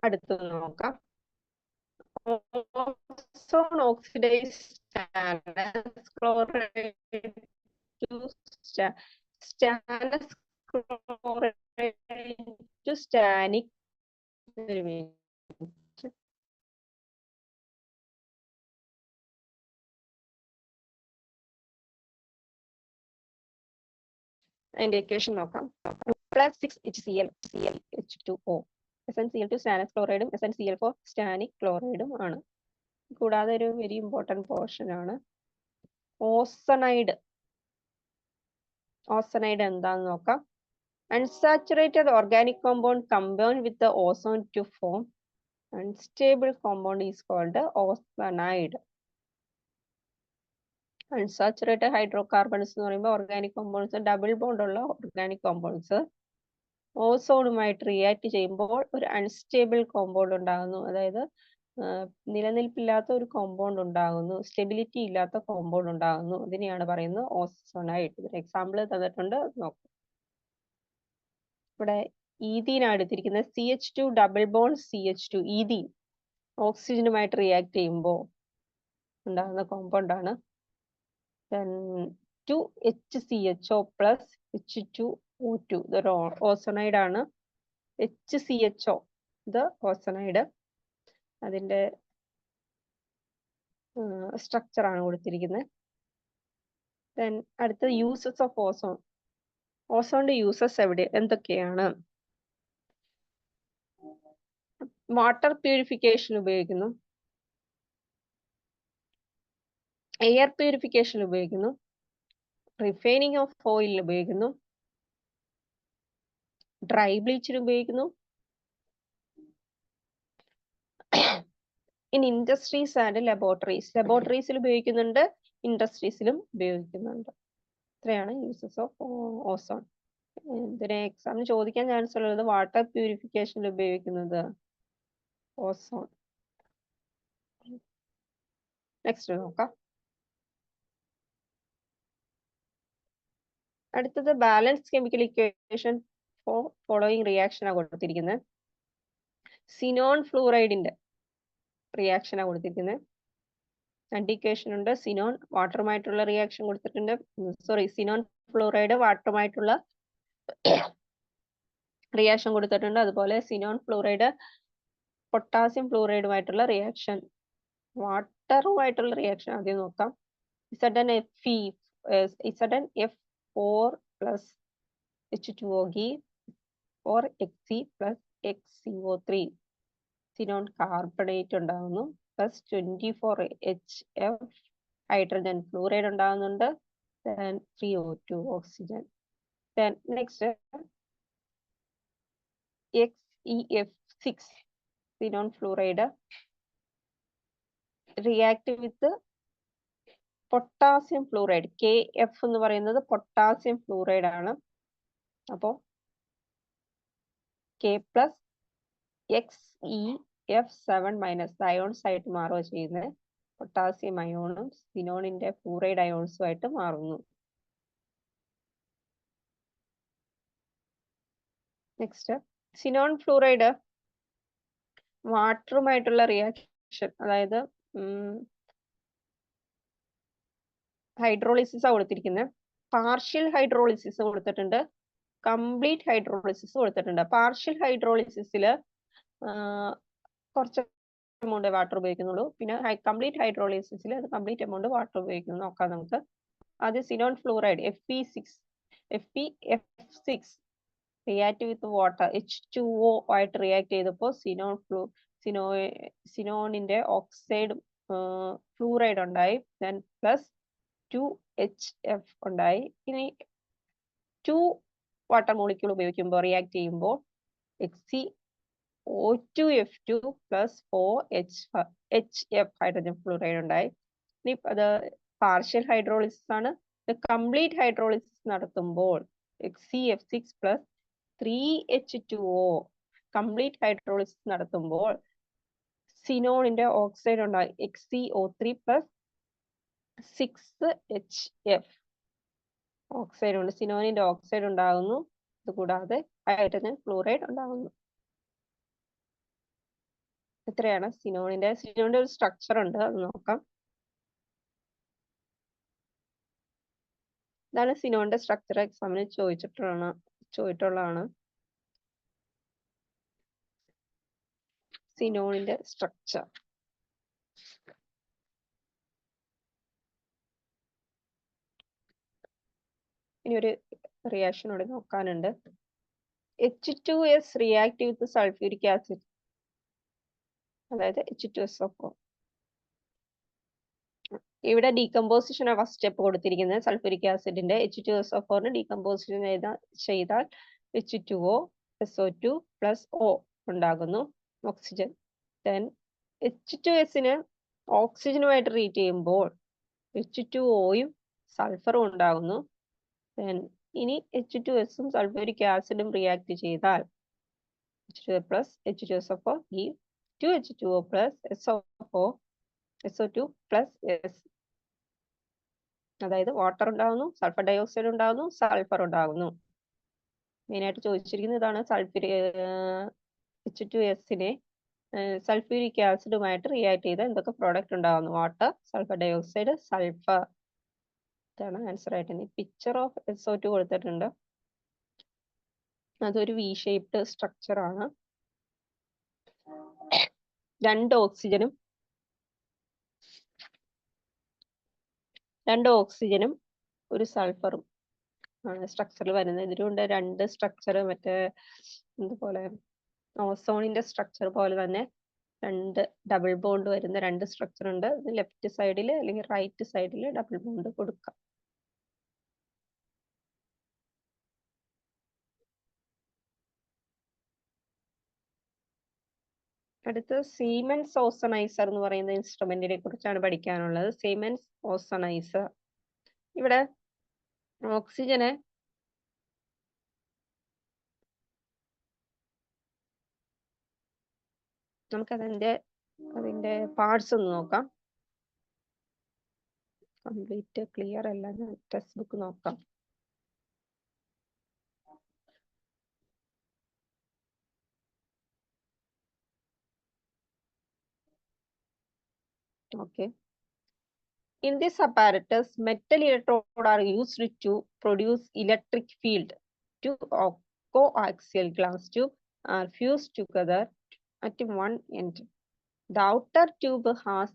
അടുത്തത് നോക്കാം. Ozone oxidase stannous chloride to stannous chloride to stannic. അതിന്റെ ഇക്വേഷൻ നോക്കാം. +6HCl SnCl2 സ്റ്റാനസ് ക്ലോറൈഡും SnCl4 സ്റ്റാനിക് ക്ലോറൈഡും ആണ്. കൂടാതെ ഒരു വെരി ഇമ്പോർട്ടന്റ് പോർഷൻ ആണ് ഓസണൈഡ്. ഓസണൈഡ് എന്താന്ന് നോക്കാം. Unsaturated organic compound combined with the ozone to form unstable compound is called osanide. Unsaturated hydrocarbons എന്ന് പറയുമ്പോൾ ഓർഗാനിക് കോമ്പൗണ്ട്സ്, ഡബിൾ ബോണ്ട് ഉള്ള ഓർഗാനിക് കോമ്പൗണ്ട്സ് ഓസോണുമായിട്ട് റിയാക്ട് ചെയ്യുമ്പോൾ ഒരു അൺസ്റ്റേബിൾ കോമ്പൗണ്ട് ഉണ്ടാകുന്നു. അതായത് നിലനിൽപ്പില്ലാത്ത ഒരു കോമ്പൗണ്ട് ഉണ്ടാകുന്നു, സ്റ്റെബിലിറ്റി ഇല്ലാത്ത കോമ്പൗണ്ട് ഉണ്ടാകുന്നു. ഇതിനെയാണ് പറയുന്നത് ഓസോണൈഡ്. ഇതിന് എക്സാമ്പിൾ തന്നിട്ടുണ്ട്, നോക്കാം. ഇവിടെ ഈഥീനാണ് എടുത്തിരിക്കുന്നത്. CH2 double bond CH2 ethene ഓക്സിജനുമായിട്ട് റിയാക്ട് ചെയ്യുമ്പോൾ ഉണ്ടാകുന്ന കോമ്പൗണ്ട് ആണ്. Then 2HCHO plus H2O2 ഇതൊരു ഓസണൈഡ് ആണ്. HCHO ഇത് ഓസണൈഡ്. അതിന്റെ സ്ട്രക്ചർ ആണ് കൊടുത്തിരിക്കുന്നത്. Then അടുത്ത യൂസസ് ഓഫ് ഓസോൺ. ഓസോണിന്റെ യൂസസ് എന്തൊക്കെയാണ്? വാട്ടർ പ്യൂരിഫിക്കേഷൻ ഉപയോഗിക്കുന്നു, എയർ പ്യൂരിഫിക്കേഷൻ ഉപയോഗിക്കുന്നു, റിഫൈനിങ് ഓഫ് ഓയിൽ ഉപയോഗിക്കുന്നു, ഡ്രൈ ബ്ലീച്ചിന് ഉപയോഗിക്കുന്നു, ഇൻ ഇൻഡസ്ട്രീസ് ആൻഡ് ലബോറട്ടറീസ്. ലബോറട്ടറീസിൽ ഉപയോഗിക്കുന്നുണ്ട്, ഇൻഡസ്ട്രീസിലും ഉപയോഗിക്കുന്നുണ്ട്. ഇത്രയാണ് യൂസസ് ഓഫ് ഓസോൺ. ഇതിന് എക്സാമിന് ചോദിക്കാൻ ചാൻസ് ഉള്ളത് വാട്ടർ പ്യൂരിഫിക്കേഷനിൽ ഉപയോഗിക്കുന്നത് ഓസോൺ. നെക്സ്റ്റ് നോക്കാം. അടുത്തത് balance chemical equation for following reaction ആണ് കൊടുത്തിരിക്കുന്നത്. സിനോൺ ഫ്ലൂറൈഡിന്റെ റിയാക്ഷൻ ആണ് കൊടുത്തിരിക്കുന്നത്. രണ്ട് ഇക്വേഷൻ ഉണ്ട്. സിനോൺ വാട്ടറുമായിട്ടുള്ള റിയാക്ഷൻ കൊടുത്തിട്ടുണ്ട്. സിനോൺ ഫ്ലൂറൈഡ് വാട്ടറുമായിട്ടുള്ള റിയാക്ഷൻ കൊടുത്തിട്ടുണ്ട്. അതുപോലെ സിനോൺ ഫ്ലൂറൈഡ് പൊട്ടാസ്യം ഫ്ലൂറൈഡുമായിട്ടുള്ള റിയാക്ഷൻ, വാട്ടറുമായിട്ടുള്ള റിയാക്ഷൻ ആദ്യം നോക്കാം. ZnF4 plus H2O give 4Xe plus XCO3. Xenon carbonate ഉണ്ടാകുന്നു. പ്ലസ് 24HF ഹൈഡ്രജൻ ഫ്ലൂറൈഡ് ഉണ്ടാകുന്നുണ്ട്. Then 3O2 oxygen. Then next XeF6 xenon fluoride react with potassium fluoride. KF എന്ന് പറയുന്നത് potassium fluoride ആണ്. അപ്പോ K plus XeF7 minus ions ആയിട്ട് മാറുക ചെയ്യുന്നത്. Potassium അയോണും സിനോണിന്റെ fluoride അയോൺസും ആയിട്ട് മാറുന്നു. നെക്സ്റ്റ് സിനോൺ ഫ്ലൂറൈഡ് വാട്ടറുമായിട്ടുള്ള റിയാക്ഷൻ, അതായത് ഹൈഡ്രോളിസിസ് കൊടുത്തിരിക്കുന്നത്. പാർഷ്യൽ ഹൈഡ്രോളിസിസ് കൊടുത്തിട്ടുണ്ട്, കംപ്ലീറ്റ് ഹൈഡ്രോളിസിസ് കൊടുത്തിട്ടുണ്ട്. പാർഷ്യൽ ഹൈഡ്രോളിസിസിൽ കുറച്ച് എമൗണ്ട് വാട്ടർ ഉപയോഗിക്കുന്നുള്ളൂ. പിന്നെ കംപ്ലീറ്റ് ഹൈഡ്രോളിസിസിൽ അത് കംപ്ലീറ്റ് എമൗണ്ട് വാട്ടർ ഉപയോഗിക്കുന്നു. നോക്കാം നമുക്ക്. ആദ്യം xenon fluoride FeF6 react with water H2O ആയിട്ട് റിയാക്ട് ചെയ്തപ്പോൾ സിനോണിന്റെ ഓക്സൈഡ് ഫ്ലൂറൈഡ് ഉണ്ടായി. ദെൻ പ്ലസ് 2HF ഉണ്ടായി. ഇനി 2 വാട്ടർ മോളിക്യൂൾ ഉപയോഗിക്കുമ്പോൾ റിയാക്ട് ചെയ്യുമ്പോൾ XeO2F2 plus 4HF hydrogen fluoride ഉണ്ടായി. ഇനി അത് പാർഷ്യൽ ഹൈഡ്രോളിസിസ് ആണ്. കംപ്ലീറ്റ് ഹൈഡ്രോളിസിസ് നടത്തുമ്പോൾ XeF6 plus 3H2O complete hydrolysis നടത്തുമ്പോൾ സിനോണിന്റെ ഓക്സൈഡ് ഉണ്ടായി XeO3 plus 6HF ഓക്സൈഡ് ഉണ്ട്. സിനോണിന്റെ ഓക്സൈഡ് ഉണ്ടാകുന്നു. ഇതുകൂടാതെ ഹൈഡ്രജൻ ഫ്ലൂറൈഡ് ഉണ്ടാകുന്നു. ഇത്രയാണ് സിനോണിന്റെ ഒരു സ്ട്രക്ചർ ഉണ്ട്, അത് നോക്കാം. ഇതാണ് സിനോണിന്റെ സ്ട്രക്ചർ. എക്സാമിന് ചോദിച്ചിട്ടുള്ളതാണ് സിനോണിന്റെ സ്ട്രക്ചർ. ഇനി ഒരു റിയാക്ഷൻ ഇവിടെ നോക്കാനുണ്ട്. H2S react with sulphuric acid, അതായത് H2SO4. ഇവിടെ ഡീകമ്പോസിഷൻ ആണ് ഫസ്റ്റ് സ്റ്റെപ്പ് കൊടുത്തിരിക്കുന്നത്. സൾഫ്യൂരിക് ആസിഡിന്റെ H2SO4 ഡീകമ്പോസിഷൻ ചെയ്താൽ H2O SO2 പ്ലസ് O ഉണ്ടാകുന്നു, ഓക്സിജൻ. ദെൻ H2S ഓക്സിജനുമായിട്ട് ട്രീറ്റ് ചെയ്യുമ്പോൾ H2Oയും സൾഫറും ഉണ്ടാകുന്നു. ദെൻ ഇനി H2Sഉം സൾഫ്യൂരിക് ആസിഡും റിയാക്ട് ചെയ്താൽ H2O plus H2SO4 give 2H2O plus SO2 plus S, അതായത് വാട്ടർ ഉണ്ടാകുന്നു, സൾഫർ ഡയോക്സൈഡ് ഉണ്ടാകുന്നു, സൾഫർ ഉണ്ടാകുന്നു. മെയിൻ ആയിട്ട് ചോദിച്ചിരിക്കുന്നത് ഇതാണ്. H2Sനെ സൾഫ്യൂരിക് ആസിഡുമായിട്ട് റിയാക്ട് ചെയ്താൽ എന്തൊക്കെ പ്രോഡക്റ്റ് ഉണ്ടാകുന്നു? Water, sulphur dioxide, sulphur. ഇതാണ് ആൻസർ ആയിട്ട്. പിക്ചർ ഓഫ് SO2 കൊടുത്തിട്ടുണ്ട്. അതൊരു വി ഷേപ്ഡ് സ്ട്രക്ചർ ആണ്. 2 ഓക്സിജനും 1 സൾഫറും ആണ് സ്ട്രക്ചറിൽ വരുന്നത്. ഇതിലുണ്ട് 2 സ്ട്രക്ചർ, മറ്റേ ഇതുപോലെ ഓസോണിന്റെ സ്ട്രക്ചർ പോലെ തന്നെ 2 ഡബിൾ ബോണ്ട് വരുന്ന 2 സ്ട്രക്ചർ ഉണ്ട്. ലെഫ്റ്റ് സൈഡിൽ അല്ലെങ്കിൽ റൈറ്റ് സൈഡിൽ ഡബിൾ ബോണ്ട് കൊടുക്കാം. അടുത്ത് സീമെൻസ് ഓസോണൈസർ എന്ന് പറയുന്ന ഇൻസ്ട്രുമെന്റിനെ കുറിച്ചാണ് പഠിക്കാനുള്ളത്. സീമെൻസ് ഓസോണൈസർ. ഇവിടെ ഓക്സിജനെ നമുക്ക് അതിന്റെ പാർട്സ് ഒന്ന് നോക്കാം. കംപ്ലീറ്റ് ക്ലിയർ അല്ല, ടെക്സ്റ്റ് ബുക്ക് നോക്കാം. Okay. In this apparatus, metal electrode are used to produce electric field. Two coaxial glass tube are fused together at one end. The outer tube has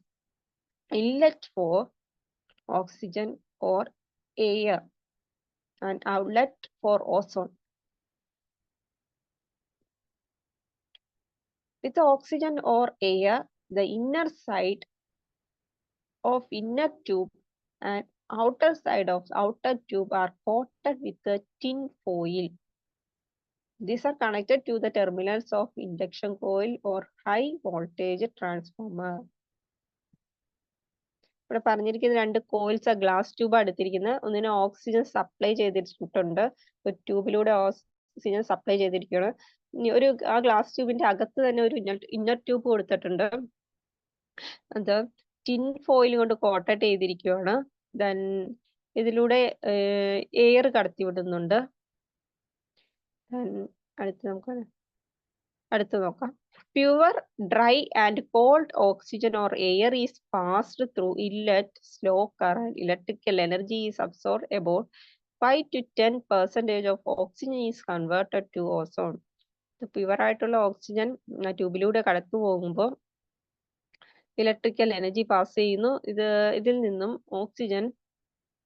inlet for oxygen or air and outlet for ozone. With oxygen or air, the inner side of inner tube and outer side of outer tube are coated with a tin foil. These are connected to the terminals of induction coil or high voltage transformer. ഇവിടെ പറഞ്ഞിരിക്കുന്ന 2 coils, glass tube എടുത്തിരിക്കുന്നത്. ഒന്നിന് oxygen supply ചെയ്തിട്ടുണ്ട്, ഒരു ട്യൂബിലൂടെ oxygen supply ചെയ്തിരിക്കുകയാണ്. ആ glass ട്യൂബിന്റെ അകത്ത് തന്നെ ഒരു ഇന്നർ ട്യൂബ് കൊടുത്തിട്ടുണ്ട്. അത് ടിൻ ഫോയിൽ കൊണ്ട് കോട്ടഡ് ചെയ്തിരിക്കുകയാണ്. ദെൻ ഇതിലൂടെ എയർ കടത്തിവിടുന്നുണ്ട്. അടുത്ത് നോക്കാം. Pure, dry and cold oxygen or air is passed through inlet slow current. Electrical energy is absorbed. About 5 to 10% of oxygen is converted to ozone. Pure ആയിട്ടുള്ള oxygen ട്യൂബിലൂടെ കടന്നു പോകുമ്പോൾ electrical energy pass ചെയ്യുന്നു. ഇതിൽ നിന്നും oxygen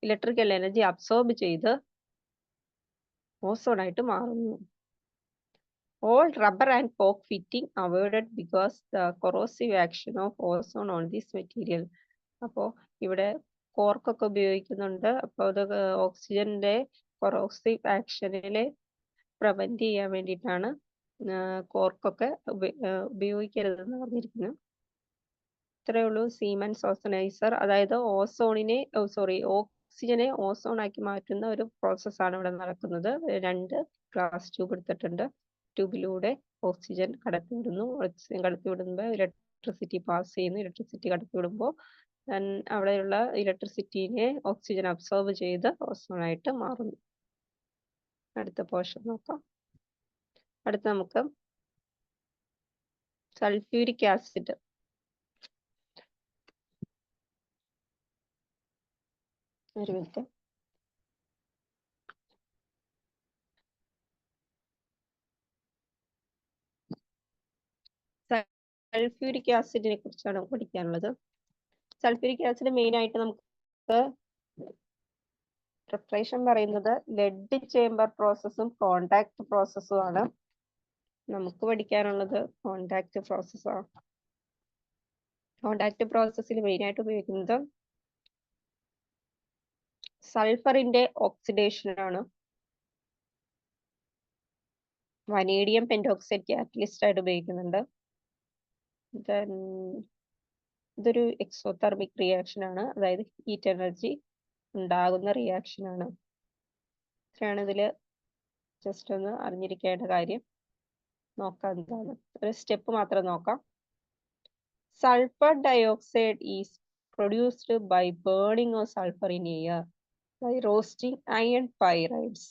electrical energy absorb ചെയ്ത് ozone ആയിട്ട് മാറുന്നു. All rubber and cork fitting avoided because the corrosive action of ozone on this material. അപ്പോൾ ഇവിടെ കോർക്കൊക്കെ ഉപയോഗിക്കുന്നുണ്ട്. അപ്പോൾ അത് ഓക്സിജന്റെ കൊറോസീവ് ആക്ഷനിലെ പ്രിവെന്റ് ചെയ്യാൻ വേണ്ടിയിട്ടാണ് കോർക്കൊക്കെ ഉപയോഗിക്കരുതെന്ന് പറഞ്ഞിരിക്കുന്നത്. ഇത്രയേ ഉള്ളൂ സീമെൻസ് ഓസോണൈസർ. അതായത് ഓക്സിജനെ ഓസോൺ ആക്കി മാറ്റുന്ന ഒരു പ്രോസസ്സാണ് ഇവിടെ നടക്കുന്നത്. 2 ഗ്ലാസ് ട്യൂബ് എടുത്തിട്ടുണ്ട്. ട്യൂബിലൂടെ ഓക്സിജൻ കടത്തിവിടുന്നു. ഓക്സിജൻ കടത്തിവിടുമ്പോൾ ഇലക്ട്രിസിറ്റി പാസ് ചെയ്യുന്നു. ഇലക്ട്രിസിറ്റി കടത്തിവിടുമ്പോൾ അവിടെയുള്ള ഇലക്ട്രിസിറ്റിനെ ഓക്സിജൻ അബ്സോർബ് ചെയ്ത് ഓസോൺ ആയിട്ട് മാറുന്നു. അടുത്ത പോർഷൻ നോക്കാം. അടുത്ത നമുക്ക് സൾഫ്യൂരിക് ആസിഡ്. ഒരു മിനിറ്റ്. സൾഫ്യൂരിക് ആസിഡിനെ കുറിച്ചാണ് പഠിക്കാനുള്ളത്. സൾഫ്യൂരിക് ആസിഡ് മെയിൻ ആയിട്ട് നമുക്ക് പ്രിപ്പറേഷൻ പറയുന്നത് ലെഡ് ചേംബർ പ്രോസസ്സും കോണ്ടാക്ട് പ്രോസസ്സും ആണ്. നമുക്ക് പഠിക്കാനുള്ളത് കോണ്ടാക്ട് പ്രോസസ്സാണ്. കോണ്ടാക്ട് പ്രോസസ്സിൽ മെയിൻ ആയിട്ട് ഉപയോഗിക്കുന്നത് സൾഫറിന്റെ ഓക്സിഡേഷൻ ആണ്. വനേഡിയം പെന്റോക്സൈഡ് കാറ്റലിസ്റ്റ് ആയിട്ട് ഉപയോഗിക്കുന്നുണ്ട്. ഇതൊരു എക്സോതെർമിക് റിയാക്ഷൻ ആണ്, അതായത് ഹീറ്റ് എനർജി ഉണ്ടാകുന്ന റിയാക്ഷൻ ആണ്. ഇത്രയാണ് ഇതിൽ ജസ്റ്റ് ഒന്ന് അറിഞ്ഞിരിക്കേണ്ട കാര്യം. നോക്കാം എന്താണ്, ഒരു സ്റ്റെപ്പ് മാത്രം നോക്കാം. Sulphur dioxide is produced by burning of sulphur in air by roasting iron pyrites.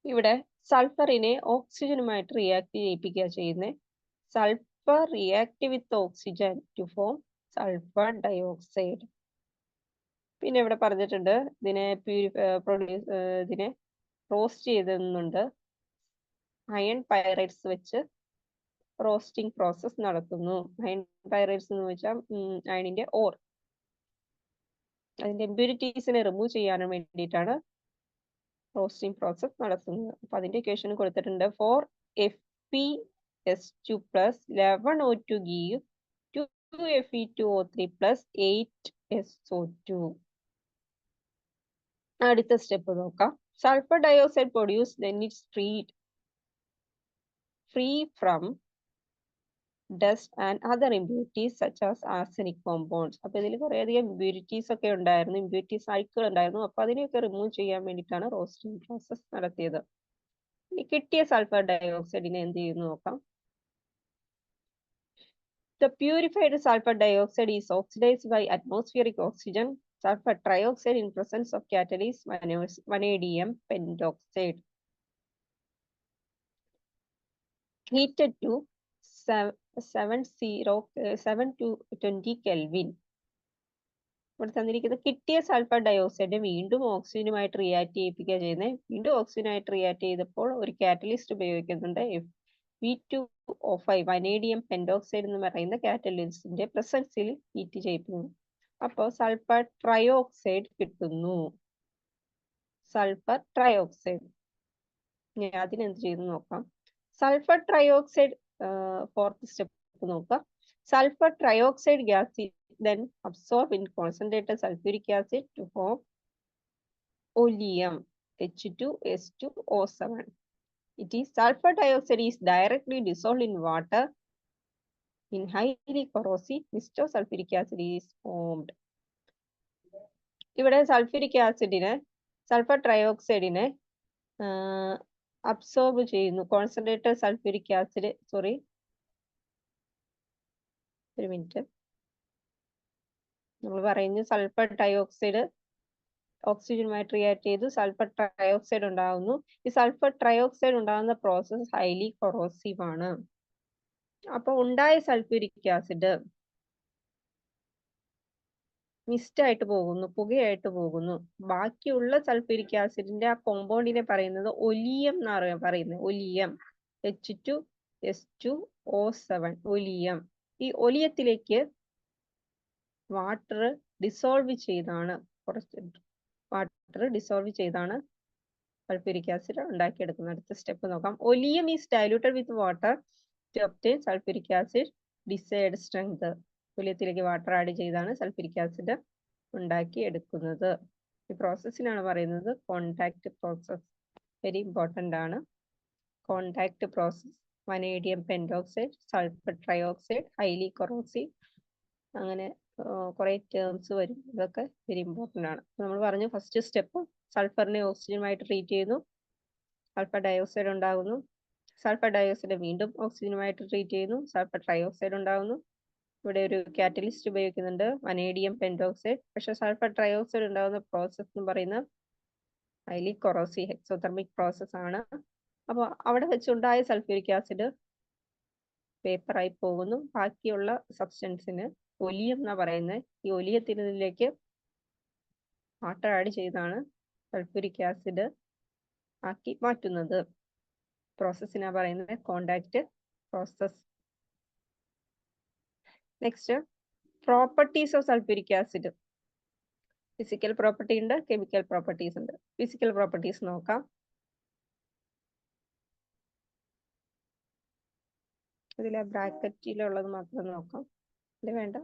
ഇവിടെ സൾഫറിനെ ഓക്സിജനുമായിട്ട് റിയാക്ട് ചെയ്യിപ്പിക്കുക ചെയ്യുന്നത്. Sulphur react with oxygen to form sulphur dioxide. പിന്നെ ഇവിടെ പറഞ്ഞിട്ടുണ്ട് ഇതിനെ റോസ്റ്റ് ചെയ്തെന്നുണ്ട്. അയൺ പൈറൈഡ്സ് വെച്ച് റോസ്റ്റിംഗ് പ്രോസസ് നടത്തുന്നു. അയൺ പൈറൈഡ്സ് എന്ന് വെച്ചാൽ അയണിന്റെ ഓർ, അതിന്റെ ഇമ്പ്യൂരിറ്റീസിനെ റിമൂവ് ചെയ്യാൻ വേണ്ടിയിട്ടാണ് റോസ്റ്റിംഗ് പ്രോസസ് നടത്തുന്നത്. അപ്പൊ അതിന്റെ ഇക്വേഷൻ കൊടുത്തിട്ടുണ്ട്. For FeS2 plus 11O2 give 2Fe2O3 plus 8SO2. അടുത്ത സ്റ്റെപ്പ് നോക്കാം. Sulphur dioxide produce then it's free from dust and other impurities such as arsenic compounds. അപ്പൊ ഇതിൽ കുറേയധികം ഇമ്പ്യൂരിറ്റീസ് ഒക്കെ ഉണ്ടായിരുന്നു, ഇമ്പ്യൂരിറ്റി സൈക്കിൾ ഉണ്ടായിരുന്നു. അപ്പൊ അതിനെയൊക്കെ റിമൂവ് ചെയ്യാൻ വേണ്ടിയിട്ടാണ് റോസ്റ്റിംഗ് പ്രോസസ് നടത്തിയത്. ഇനി കിട്ടിയ സൾഫർ ഡയോക്സൈഡിനെ എന്ത് ചെയ്യുന്നു നോക്കാം. The purified sulfur dioxide is oxidized by atmospheric oxygen, sulfur trioxide in presence of catalyst vanadium pentoxide. Heated to 720 Kelvin. ഇവിടെ തന്നിരിക്കുന്ന കിട്ടിയ സൾഫർ ഡയോക്സൈഡ് വീണ്ടും ഓക്സിജനുമായിട്ട് റിയാക്ട് ചെയ്യിപ്പിക്കുക ചെയ്യുന്നത്. വീണ്ടും ഓക്സിജനുമായിട്ട് റിയാക്ട് ചെയ്തപ്പോൾ ഒരു കാറ്റലിസ്റ്റ് ഉപയോഗിക്കുന്നുണ്ട്. V2O5 വനേഡിയം പെന്റോക്സൈഡ് എന്ന് പറയുന്ന കാറ്റലിസ്റ്റിന്റെ പ്രസൻസിൽ ഹീറ്റ് ചെയ്യിപ്പിക്കുന്നു. അപ്പോൾ സൾഫർ ട്രയോക്സൈഡ് കിട്ടുന്നു. Sulphur trioxide. ഇനി അതിനെന്ത് ചെയ്തു നോക്കാം. സൾഫർ ട്രയോക്സൈഡ് ഫോർത്ത് സ്റ്റെപ്പ് നോക്കാം. Sulphur trioxide gas is then absorbed in concentrated sulfuric acid to form oleum H2S2O7. It is sulfur dioxide is directly dissolved in water. In highly corrosive mist of sulfuric acid is formed. ഇവിടെ sulphuric ആസിഡിനെ sulphur ട്രയോക്സൈഡിനെ absorb ചെയ്യുന്നു. Concentrated sulphuric acid ഒരു minute, നമ്മൾ പറയുന്നു sulphur dioxide ഓക്സിജനുമായിട്ട് react ചെയ്ത് sulphur trioxide ഉണ്ടാകുന്നു. ഈ sulphur trioxide ഉണ്ടാകുന്ന process highly corrosive ആണ്. അപ്പൊ ഉണ്ടായ സൾഫ്യൂരിക് ആസിഡ് മിസ്റ്റ് ആയിട്ട് പോകുന്നു, പുകയായിട്ട് പോകുന്നു. ബാക്കിയുള്ള സൾഫ്യൂരിക് ആസിഡിന്റെ ആ കോമ്പൗണ്ടിനെ പറയുന്നത് ഒലിയം എന്നാണ് പറയുന്നത്. Oleum H2S2O7 oleum. ഈ ഒലിയത്തിലേക്ക് വാട്ടർ ഡിസോൾവ് ചെയ്താണ് സൾഫ്യൂരിക് ആസിഡ് ഉണ്ടാക്കിയെടുക്കുന്നത്. അടുത്ത സ്റ്റെപ്പ് നോക്കാം. Oleum is diluted with water to obtain sulphuric acid desired strength. ഒലിയത്തിലേക്ക് വാട്ടർ ആഡ് ചെയ്താണ് സൾഫ്യൂരിക് ആസിഡ് ഉണ്ടാക്കി എടുക്കുന്നത്. ഈ പ്രോസസ്സിനാണ് പറയുന്നത് കോണ്ടാക്ട് പ്രോസസ്. വെരി ഇമ്പോർട്ടൻ്റ് ആണ് contact process. Vanadium pentoxide, sulphur trioxide, highly corrosive, അങ്ങനെ കുറെ ടേംസ് വരും. ഇതൊക്കെ വെരി ഇമ്പോർട്ടൻ്റ് ആണ്. നമ്മൾ പറഞ്ഞു ഫസ്റ്റ് സ്റ്റെപ്പ് സൾഫറിനെ ഓക്സിജനുമായിട്ട് ട്രീറ്റ് ചെയ്യുന്നു, സൾഫർ ഡയോക്സൈഡ് ഉണ്ടാകുന്നു. സൾഫർ ഡയോക്സൈഡ് വീണ്ടും ഓക്സിജനുമായിട്ട് ട്രീറ്റ് ചെയ്യുന്നു, സൾഫർ ട്രയോക്സൈഡ് ഉണ്ടാകുന്നു. ഇവിടെ ഒരു കാറ്റലിസ്റ്റ് ഉപയോഗിക്കുന്നുണ്ട്, വനേഡിയം പെന്റോക്സൈഡ്. പക്ഷെ സൾഫർ ട്രയോക്സൈഡ് ഉണ്ടാകുന്ന പ്രോസസ് എന്ന് പറയുന്ന ഹൈലി കൊറോസീവ് എക്സോതെർമിക് പ്രോസസ് ആണ്. അപ്പോൾ അവിടെ വെച്ചുണ്ടായ സൾഫ്യൂരിക് ആസിഡ് പേപ്പറായി പോകുന്നു. ബാക്കിയുള്ള സബ്സ്റ്റൻസിന് ഒലിയം എന്നാ പറയുന്നത്. ഈ ഒലിയത്തിലേക്ക് വാട്ടർ ആഡ് ചെയ്താണ് സൾഫ്യൂരിക് ആസിഡ് ആക്കി മാറ്റുന്നത്. പ്രോസസ്സിനാ പറയുന്നത് contact process. Next, properties of sulphuric acid. Physical property ഉണ്ട്, കെമിക്കൽ പ്രോപ്പർട്ടീസ് ഉണ്ട്. ഫിസിക്കൽ പ്രോപ്പർട്ടീസ് നോക്കാം. ഇതിലെ ബ്രാക്കറ്റിലുള്ളത് മാത്രം നോക്കാം. ഇത് വേണ്ട,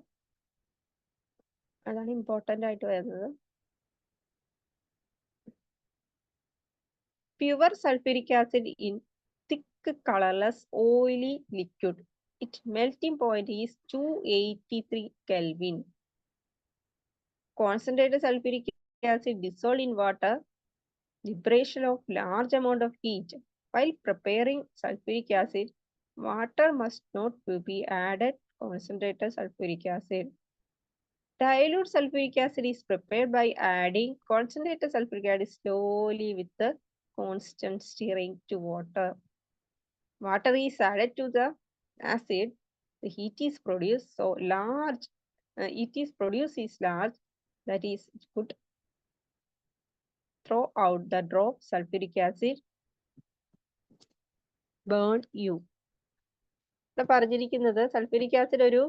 അതാണ് ഇമ്പോർട്ടൻ്റ് ആയിട്ട് വരുന്നത്. Pure sulfuric acid in thick, colorless, oily liquid. Its melting point is 283 Kelvin. Concentrated sulfuric acid dissolved in water, liberation of large amount of heat. While preparing sulfuric acid, water must not be added concentrated sulfuric acid. Dilute sulfuric acid is prepared by adding concentrated sulfuric acid slowly with the constant stirring to water. Water is added to the acid. The heat is produced so large. It is produced is large, that is put throw out the drop sulfuric acid. Burn you. ഇവിടെ പറഞ്ഞിരിക്കുന്നത് sulphuric acid ഒരു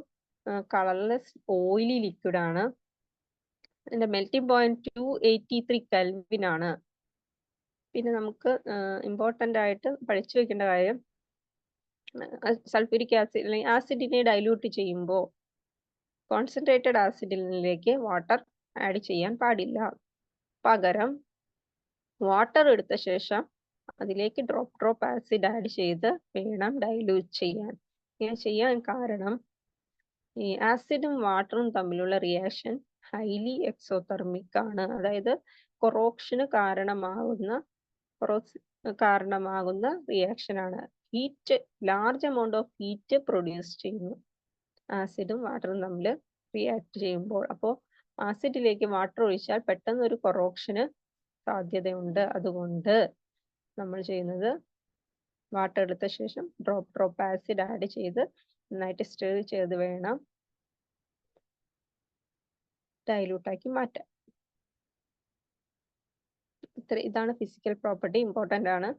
colourless oily liquid ആണ്. അതിന്റെ melting point 283 kelvin ആണ്. പിന്നെ നമുക്ക് important ആയിട്ട് പഠിച്ചു വെക്കേണ്ട കാര്യം, സൾഫ്യൂരിക് ആസിഡ് അല്ലെങ്കിൽ ആസിഡിനെ ഡൈല്യൂട്ട് ചെയ്യുമ്പോൾ കോൺസെൻട്രേറ്റഡ് ആസിഡിലേക്ക് വാട്ടർ ആഡ് ചെയ്യാൻ പാടില്ല. പകരം വാട്ടർ എടുത്ത ശേഷം അതിലേക്ക് ഡ്രോപ്പ് ആസിഡ് ആഡ് ചെയ്ത് വേണം ഡൈല്യൂട്ട് ചെയ്യാൻ. ഇങ്ങനെ ചെയ്യാൻ കാരണം ഈ ആസിഡും വാട്ടറും തമ്മിലുള്ള റിയാക്ഷൻ ഹൈലി എക്സോതെർമിക് ആണ്. അതായത് കൊറോക്ഷന് കാരണമാകുന്ന റിയാക്ഷൻ ആണ്. Heat, large amount of heat produce ചെയ്യുന്നു ആസിഡും വാട്ടറും തമ്മിൽ റിയാക്ട് ചെയ്യുമ്പോൾ. അപ്പോൾ ആസിഡിലേക്ക് വാട്ടർ ഒഴിച്ചാൽ പെട്ടെന്ന് ഒരു കൊറോക്ഷന് സാധ്യതയുണ്ട്. അതുകൊണ്ട് നമ്മൾ ചെയ്യുന്നത് വാട്ടർ എടുത്ത ശേഷം ഡ്രോപ്പ് ആസിഡ് ആഡ് ചെയ്ത് നന്നായിട്ട് സ്റ്റിർ ചെയ്ത് വേണം ഡൈലൂട്ടാക്കി മാറ്റാൻ. ഇതാണ് ഫിസിക്കൽ പ്രോപ്പർട്ടി, ഇമ്പോർട്ടൻ്റ് ആണ്.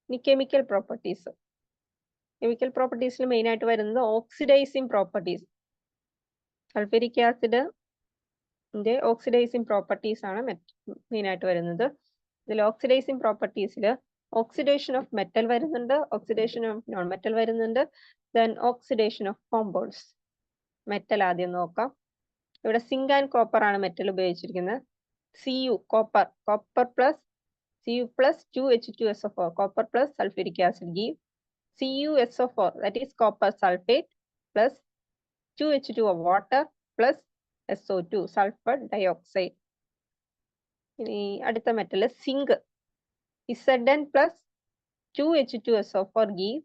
ഇനി കെമിക്കൽ പ്രോപ്പർട്ടീസ്. കെമിക്കൽ പ്രോപ്പർട്ടീസിൽ മെയിൻ ആയിട്ട് വരുന്നത് ഓക്സിഡൈസിങ് പ്രോപ്പർട്ടീസ്. സൾഫ്യൂരിക് ആസിഡിന്റെ ഓക്സിഡൈസിങ് പ്രോപ്പർട്ടീസ് ആണ് മെയിൻ ആയിട്ട് വരുന്നത്. ഇതിൽ ഓക്സിഡൈസിങ് പ്രോപ്പർട്ടീസിൽ ഓക്സിഡേഷൻ ഓഫ് മെറ്റൽ വരുന്നുണ്ട്, ഓക്സിഡേഷൻ ഓഫ് നോൺ മെറ്റൽ വരുന്നുണ്ട്, then oxidation of compounds. Metal ആദ്യം നോക്കാം. ഇവിടെ സിങ്ക് ആൻഡ് കോപ്പർ ആണ് മെറ്റൽ ഉപയോഗിച്ചിരിക്കുന്നത്. Cu copper plus Cu plus 2H2SO4, copper plus sulfuric acid give CuSO4, that is copper sulfate plus 2H2O water plus SO2 sulfur dioxide. ഇനി അടുത്ത metal zinc, Zn plus 2H2SO4 give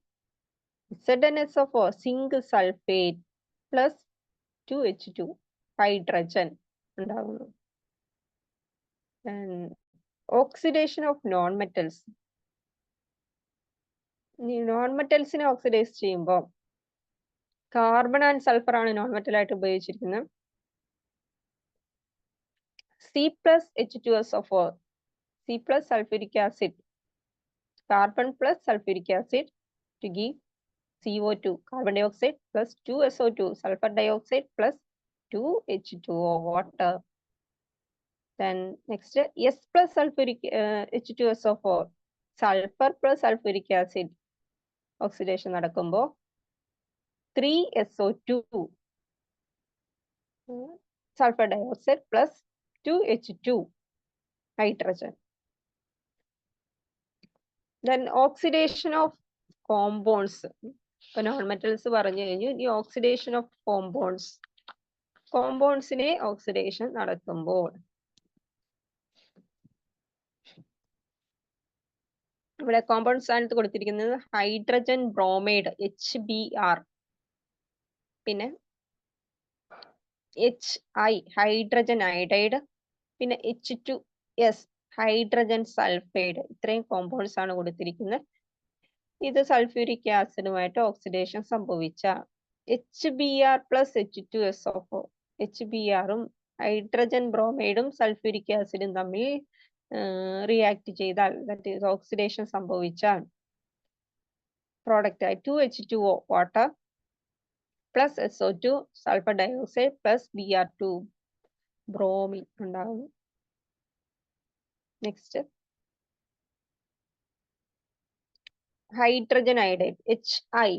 ZnSO4 zinc sulfate plus 2H2 hydrogen ഉണ്ടാകുന്നു. Oxidation of non metals. Non മെറ്റൽസിനെ ഓക്സിഡൈസ് ചെയ്യുമ്പോൾ carbon and sulphur ആണ് non metal ആയിട്ട് ഉപയോഗിച്ചിരിക്കുന്നത്. C plus H2SO4, C plus sulfuric acid, carbon plus sulfuric acid to give CO2, carbon dioxide plus 2SO2, sulfur dioxide plus 2H2O water. Then next S plus sulfuric H2SO4, sulfur plus sulfuric acid oxidation നടക്കുമ്പോൾ 3SO2 sulfur dioxide plus 2H2 hydrogen. Then oxidation of compounds. ഇപ്പൊ non metals പറഞ്ഞു കഴിഞ്ഞു. ഈ oxidation of compounds, കോമ്പൗണ്ട്സിനെ oxidation നടക്കുമ്പോൾ ഇവിടെ compound സ്ഥാനത്ത് കൊടുത്തിരിക്കുന്നത് ഹൈഡ്രജൻ ബ്രോമൈഡ് HBr, പിന്നെ HI ഹൈഡ്രജൻ അയഡൈഡ്, പിന്നെ H2S ഹൈഡ്രജൻ സൾഫൈഡ്. ഇത്രയും കോമ്പൗണ്ട്സ് ആണ് കൊടുത്തിരിക്കുന്നത്. ഇത് സൾഫ്യൂരിക് ആസിഡുമായിട്ട് ഓക്സിഡേഷൻ സംഭവിച്ച HBr plus H2SO4, HBrഉം ഹൈഡ്രജൻ ബ്രോമൈഡും സൾഫ്യൂരിക് ആസിഡും തമ്മിൽ റിയാക്ട് ചെയ്താൽ, ദാറ്റ് ഈസ് ഓക്സിഡേഷൻ സംഭവിച്ചാൽ പ്രോഡക്റ്റ് ആയി 2H2O water plus SO2 sulphur dioxide plus Br2 bromine ഉണ്ടാകുന്നു. Next hydrogen iodide HI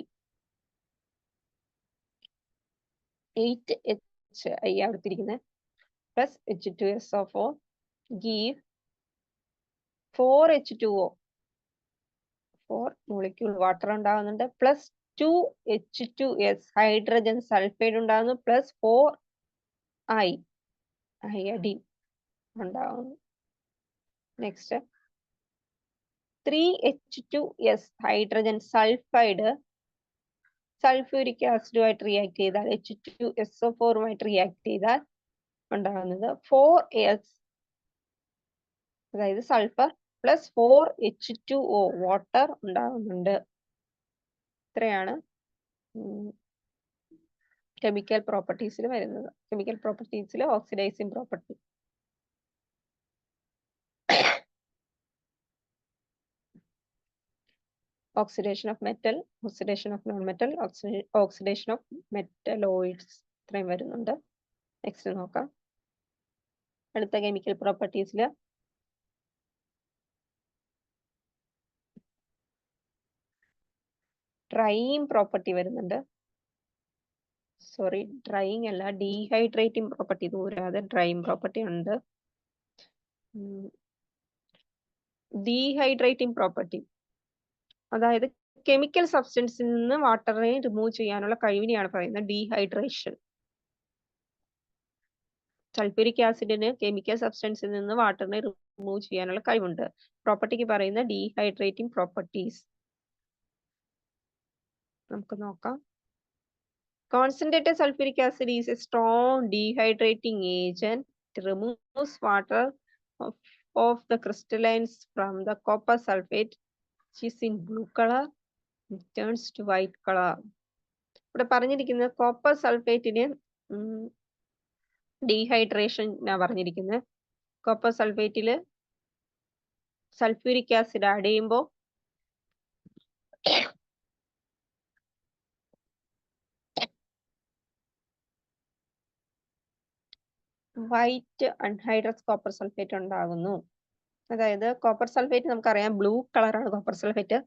8HI കൊടുത്തിരിക്കുന്നത് plus H2SO4 give 4H2O 4 molecule water ഉണ്ടാകുന്നുണ്ട് പ്ലസ് 2H2S ഹൈഡ്രജൻ സൾഫൈഡ് ഉണ്ടാകുന്നു പ്ലസ് 4I അയഡിൻ ഉണ്ടാകുന്നു. Next 3H2S hydrogen sulphide sulphuric ആസിഡുമായിട്ട് react ചെയ്താൽ H2SO4 react ചെയ്താൽ ഉണ്ടാകുന്നത് 4S അതായത് സൾഫർ പ്ലസ് 4H2O വാട്ടർ ഉണ്ടാകുന്നുണ്ട്. ഇത്രയാണ് കെമിക്കൽ പ്രോപ്പർട്ടീസിൽ വരുന്നത്. കെമിക്കൽ പ്രോപ്പർട്ടീസിൽ oxidising property. Oxidation of metal, oxidation of non metal, oxidation of metalloids ഇത്രയും വരുന്നുണ്ട്. നെക്സ്റ്റ് നോക്കാം. അടുത്ത കെമിക്കൽ പ്രോപ്പർട്ടീസിൽ ഡ്രൈയിങ് പ്രോപ്പർട്ടി വരുന്നുണ്ട്. സോറി, ഡ്രൈയിങ് അല്ല, ഡീഹൈഡ്രേറ്റിംഗ് പ്രോപ്പർട്ടി കൂടാതെ ഡ്രൈയിങ് പ്രോപ്പർട്ടി ഉണ്ട്. ഡീഹൈഡ്രേറ്റിംഗ് പ്രോപ്പർട്ടി അതായത് കെമിക്കൽ സബ്സ്റ്റൻസിൽ നിന്ന് വാട്ടറിനെ റിമൂവ് ചെയ്യാനുള്ള കഴിവിനെയാണ് പറയുന്നത് ഡീഹൈഡ്രേഷൻ. സൾഫ്യൂരിക് ആസിഡിന് കെമിക്കൽ സബ്സ്റ്റൻസിൽ നിന്ന് വാട്ടറിനെ റിമൂവ് ചെയ്യാനുള്ള കഴിവുണ്ട്. പ്രോപ്പർട്ടിക്ക് പറയുന്ന ഡീഹൈഡ്രേറ്റിംഗ് പ്രോപ്പർട്ടീസ് നമുക്ക് നോക്കാം. Concentrated sulfuric acid is a strong dehydrating agent. It removes water of the crystallines from the copper sulfate, which is in blue color. It turns to white color. ഇവിടെ പറഞ്ഞിരിക്കുന്നത് copper സൾഫേറ്റിന് dehydration പറഞ്ഞിരിക്കുന്നത്. Copper സൾഫേറ്റില് sulphuric acid add ചെയ്യുമ്പോൾ white anhydrous copper sulphate ഉണ്ടാകുന്നു. അതായത് copper sulphate നമുക്കറിയാം blue കളറാണ് copper sulphate.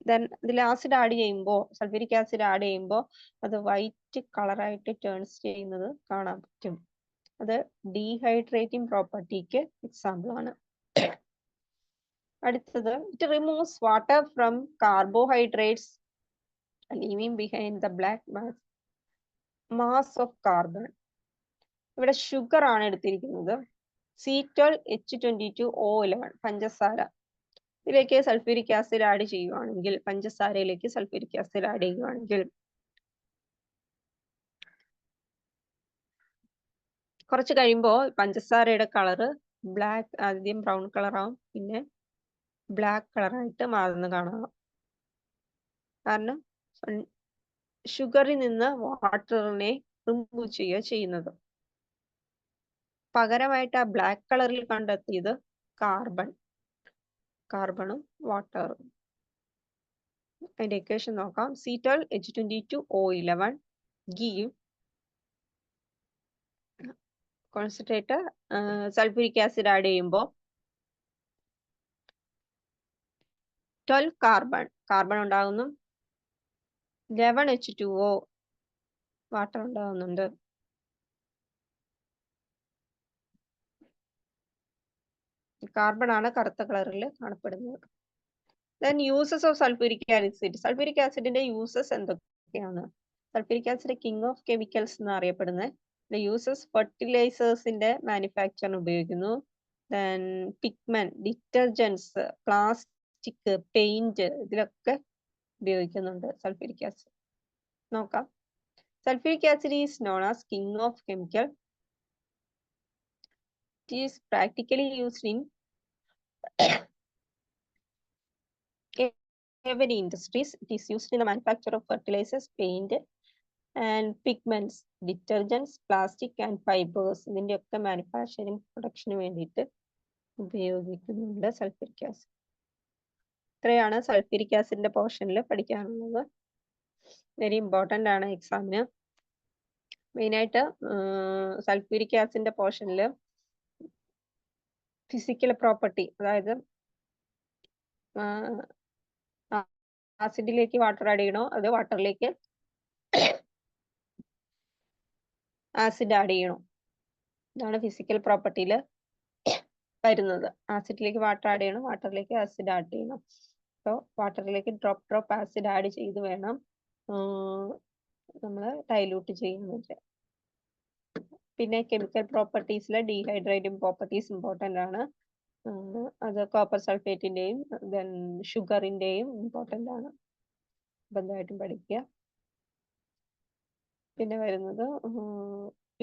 Then ഇതിൽ acid add ചെയ്യുമ്പോൾ, സൾഫ്യൂരിക് ആസിഡ് ആഡ് ചെയ്യുമ്പോൾ അത് വൈറ്റ് കളറായിട്ട് ടേൺസ് ചെയ്യുന്നത് കാണാൻ പറ്റും. അത് ഡീഹൈഡ്രേറ്റിംഗ് പ്രോപ്പർട്ടിക്ക് എക്സാമ്പിൾ ആണ്. അടുത്തത് it removes water from carbohydrates leaving behind the black mass of carbon. ഇവിടെ ഷുഗർ ആണ് എടുത്തിരിക്കുന്നത്. C12H22O11 പഞ്ചസാര. ഇതിലേക്ക് സൾഫ്യൂരിക് ആസിഡ് ആഡ് ചെയ്യുവാണെങ്കിൽ, പഞ്ചസാരയിലേക്ക് സൾഫ്യൂരിക് ആസിഡ് ആഡ് ചെയ്യുവാണെങ്കിൽ കുറച്ച് കഴിയുമ്പോൾ പഞ്ചസാരയുടെ കളറ് ബ്ലാക്ക്, ആദ്യം ബ്രൗൺ കളറാവും, പിന്നെ ബ്ലാക്ക് കളറായിട്ട് മാറുന്ന കാണാം. കാരണം ഷുഗറിൽ നിന്ന് വാട്ടറിനെ റിമൂവ് ചെയ്യുക ചെയ്യുന്നത്. പകരമായിട്ട് ആ ബ്ലാക്ക് കളറിൽ കണ്ടെത്തിയത് കാർബണും വാട്ടറും. അതിന്റെ ഇക്വേഷൻ നോക്കാം. C12H22O11 give concentrate sulphuric acid add ചെയ്യുമ്പോൾ 12 കാർബൺ ഉണ്ടാകുന്നു, 11H2O വാട്ടർ ഉണ്ടാകുന്നുണ്ട്. കാർബൺ ആണ് കറുത്ത കളറിൽ കാണപ്പെടുന്നത്. Then uses of sulphuric acid. Sulphuric ആസിഡിന്റെ യൂസസ് എന്തൊക്കെയാണ്? Sulphuric acid king of chemicals എന്ന് അറിയപ്പെടുന്നത്. യൂസസ് ഫെർട്ടിലൈസേഴ്സിന്റെ മാനുഫാക്ചറിന് ഉപയോഗിക്കുന്നു. Then pigment, detergents, plastic, paint ഇതിലൊക്കെ ഉപയോഗിക്കുന്നുണ്ട് സൾഫ്യൂരിക് ആസിഡ്. നോക്കാം. Sulphuric acid is known as king of chemical. It is practically used in heavy industries. It is used in the manufacture of fertilizers, paint and pigments, detergents, plastic and fibers. ഇതിന്റെ ഒക്കെ manufacturing production വേണ്ടിയിട്ട് ഉപയോഗിക്കുന്നുണ്ട് sulphuric acid. ഇത്രയാണ് sulphuric ആസിഡിന്റെ പോർഷനിൽ പഠിക്കാനുള്ളത്. Very important ആണ് എക്സാമിന്. മെയിനായിട്ട് സൾഫ്യൂരിക് ആസിഡിന്റെ പോർഷനിൽ ഫിസിക്കൽ പ്രോപ്പർട്ടി, അതായത് ആസിഡിലേക്ക് വാട്ടർ ആഡ് ചെയ്യണോ അതോ വാട്ടറിലേക്ക് ആസിഡ് ആഡ് ചെയ്യണോ? ഇതാണ് ഫിസിക്കൽ പ്രോപ്പർട്ടിയിൽ വരുന്നത്. ആസിഡിലേക്ക് വാട്ടർ ആഡ് ചെയ്യണം, വാട്ടറിലേക്ക് ആസിഡ് ആഡ് ചെയ്യണം. അപ്പോൾ വാട്ടറിലേക്ക് ഡ്രോപ്പ് ആസിഡ് ആഡ് ചെയ്ത് വേണം നമ്മൾ ഡൈലൂട്ട് ചെയ്യുന്നത്. പിന്നെ കെമിക്കൽ പ്രോപ്പർട്ടീസിലെ ഡീഹൈഡ്രേറ്റിംഗ് പ്രോപ്പർട്ടീസ് ഇമ്പോർട്ടൻ്റ് ആണ്. അത് കോപ്പർ സൾഫേറ്റിന്റെയും ദെൻ ഷുഗറിന്റെയും ഇമ്പോർട്ടൻ്റ് ആണ്, ബന്ധമായിട്ടും പഠിക്കുക. പിന്നെ വരുന്നത്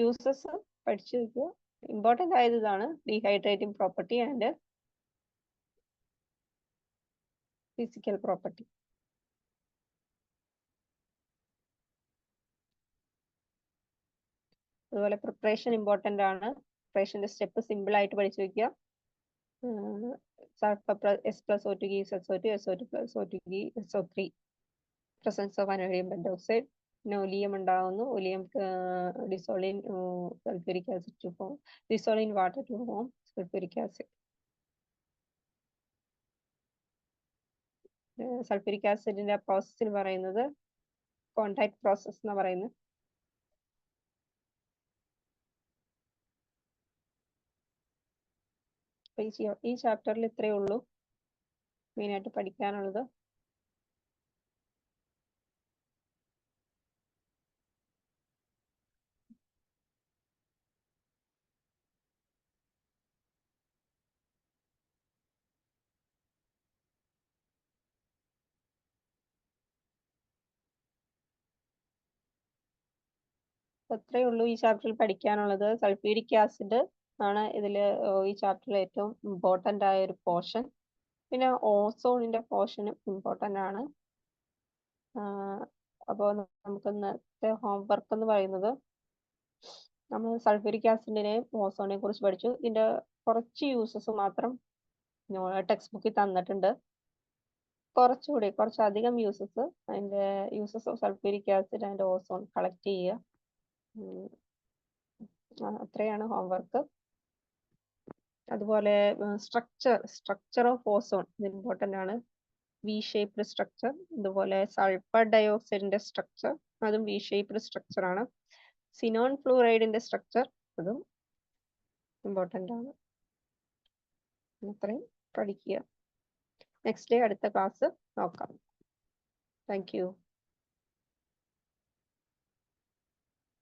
യൂസസ് പഠിച്ചു വെക്കുക. ഇമ്പോർട്ടൻ്റ് ആയത് ഇതാണ്, dehydrating property and physical property. അതുപോലെ പ്രിപ്പറേഷൻ ഇമ്പോർട്ടൻ്റ് ആണ്. പ്രിപ്പറേഷന്റെ സ്റ്റെപ്പ് സിമ്പിൾ ആയിട്ട് പഠിച്ചു വെക്കുക. S+O2 gives SO2, SO2 plus O2 gives SO3. Presence of anhydride pentoxide. പിന്നെ ഒലിയം ഉണ്ടാകുന്നു, oleum dissolve in sulfuric acid to form, dissolve in water to form sulfuric acid. Sulphuric ആസിഡിന്റെ പ്രോസസ്സിന് പറയുന്നത് contact process എന്ന് പറയുന്നത്. ഈ ചാപ്റ്ററിൽ ഇത്രയേ ഉള്ളൂ മെയിനായിട്ട് പഠിക്കാനുള്ളത്. ഇത്രയേ ഉള്ളൂ ഈ ചാപ്റ്ററിൽ പഠിക്കാനുള്ളത്. സൾഫ്യൂരിക് ആസിഡ് ആണ് ഈ ചാപ്റ്ററിൽ ഏറ്റവും ഇമ്പോർട്ടൻ്റ് ആയ ഒരു പോർഷൻ. പിന്നെ ഓസോണിന്റെ പോർഷനും ഇമ്പോർട്ടൻ്റ് ആണ്. അപ്പോൾ നമുക്ക് ഇന്നത്തെ ഹോംവർക്ക് എന്ന് പറയുന്നത്, നമ്മൾ സൾഫ്യൂരിക് ആസിഡിനെയും ഓസോണിനെ കുറിച്ച് പഠിച്ചു. ഇതിന്റെ കുറച്ച് യൂസസ് മാത്രം ടെക്സ്റ്റ് ബുക്കിൽ തന്നിട്ടുണ്ട്. കുറച്ചധികം യൂസസ്, അതിന്റെ uses of sulphuric acid and ozone collect ചെയ്യുക. അത്രയാണ് ഹോംവർക്ക്. അതുപോലെ സ്ട്രക്ചർ ഓഫ് ഓസോൺ ഇമ്പോർട്ടൻ്റ് ആണ്. V shaped structure. അതുപോലെ സൾഫർ ഡയോക്സൈഡിന്റെ സ്ട്രക്ചർ, അതും വി ഷേപ്ഡ് സ്ട്രക്ചർ ആണ്. സിനോൺ ഫ്ലൂറൈഡിന്റെ സ്ട്രക്ചർ, അതും ഇമ്പോർട്ടൻ്റ് ആണ്. അത്രയും പഠിക്കുക. നെക്സ്റ്റ് ഡേ അടുത്ത ക്ലാസ് നോക്കാം. Thank U.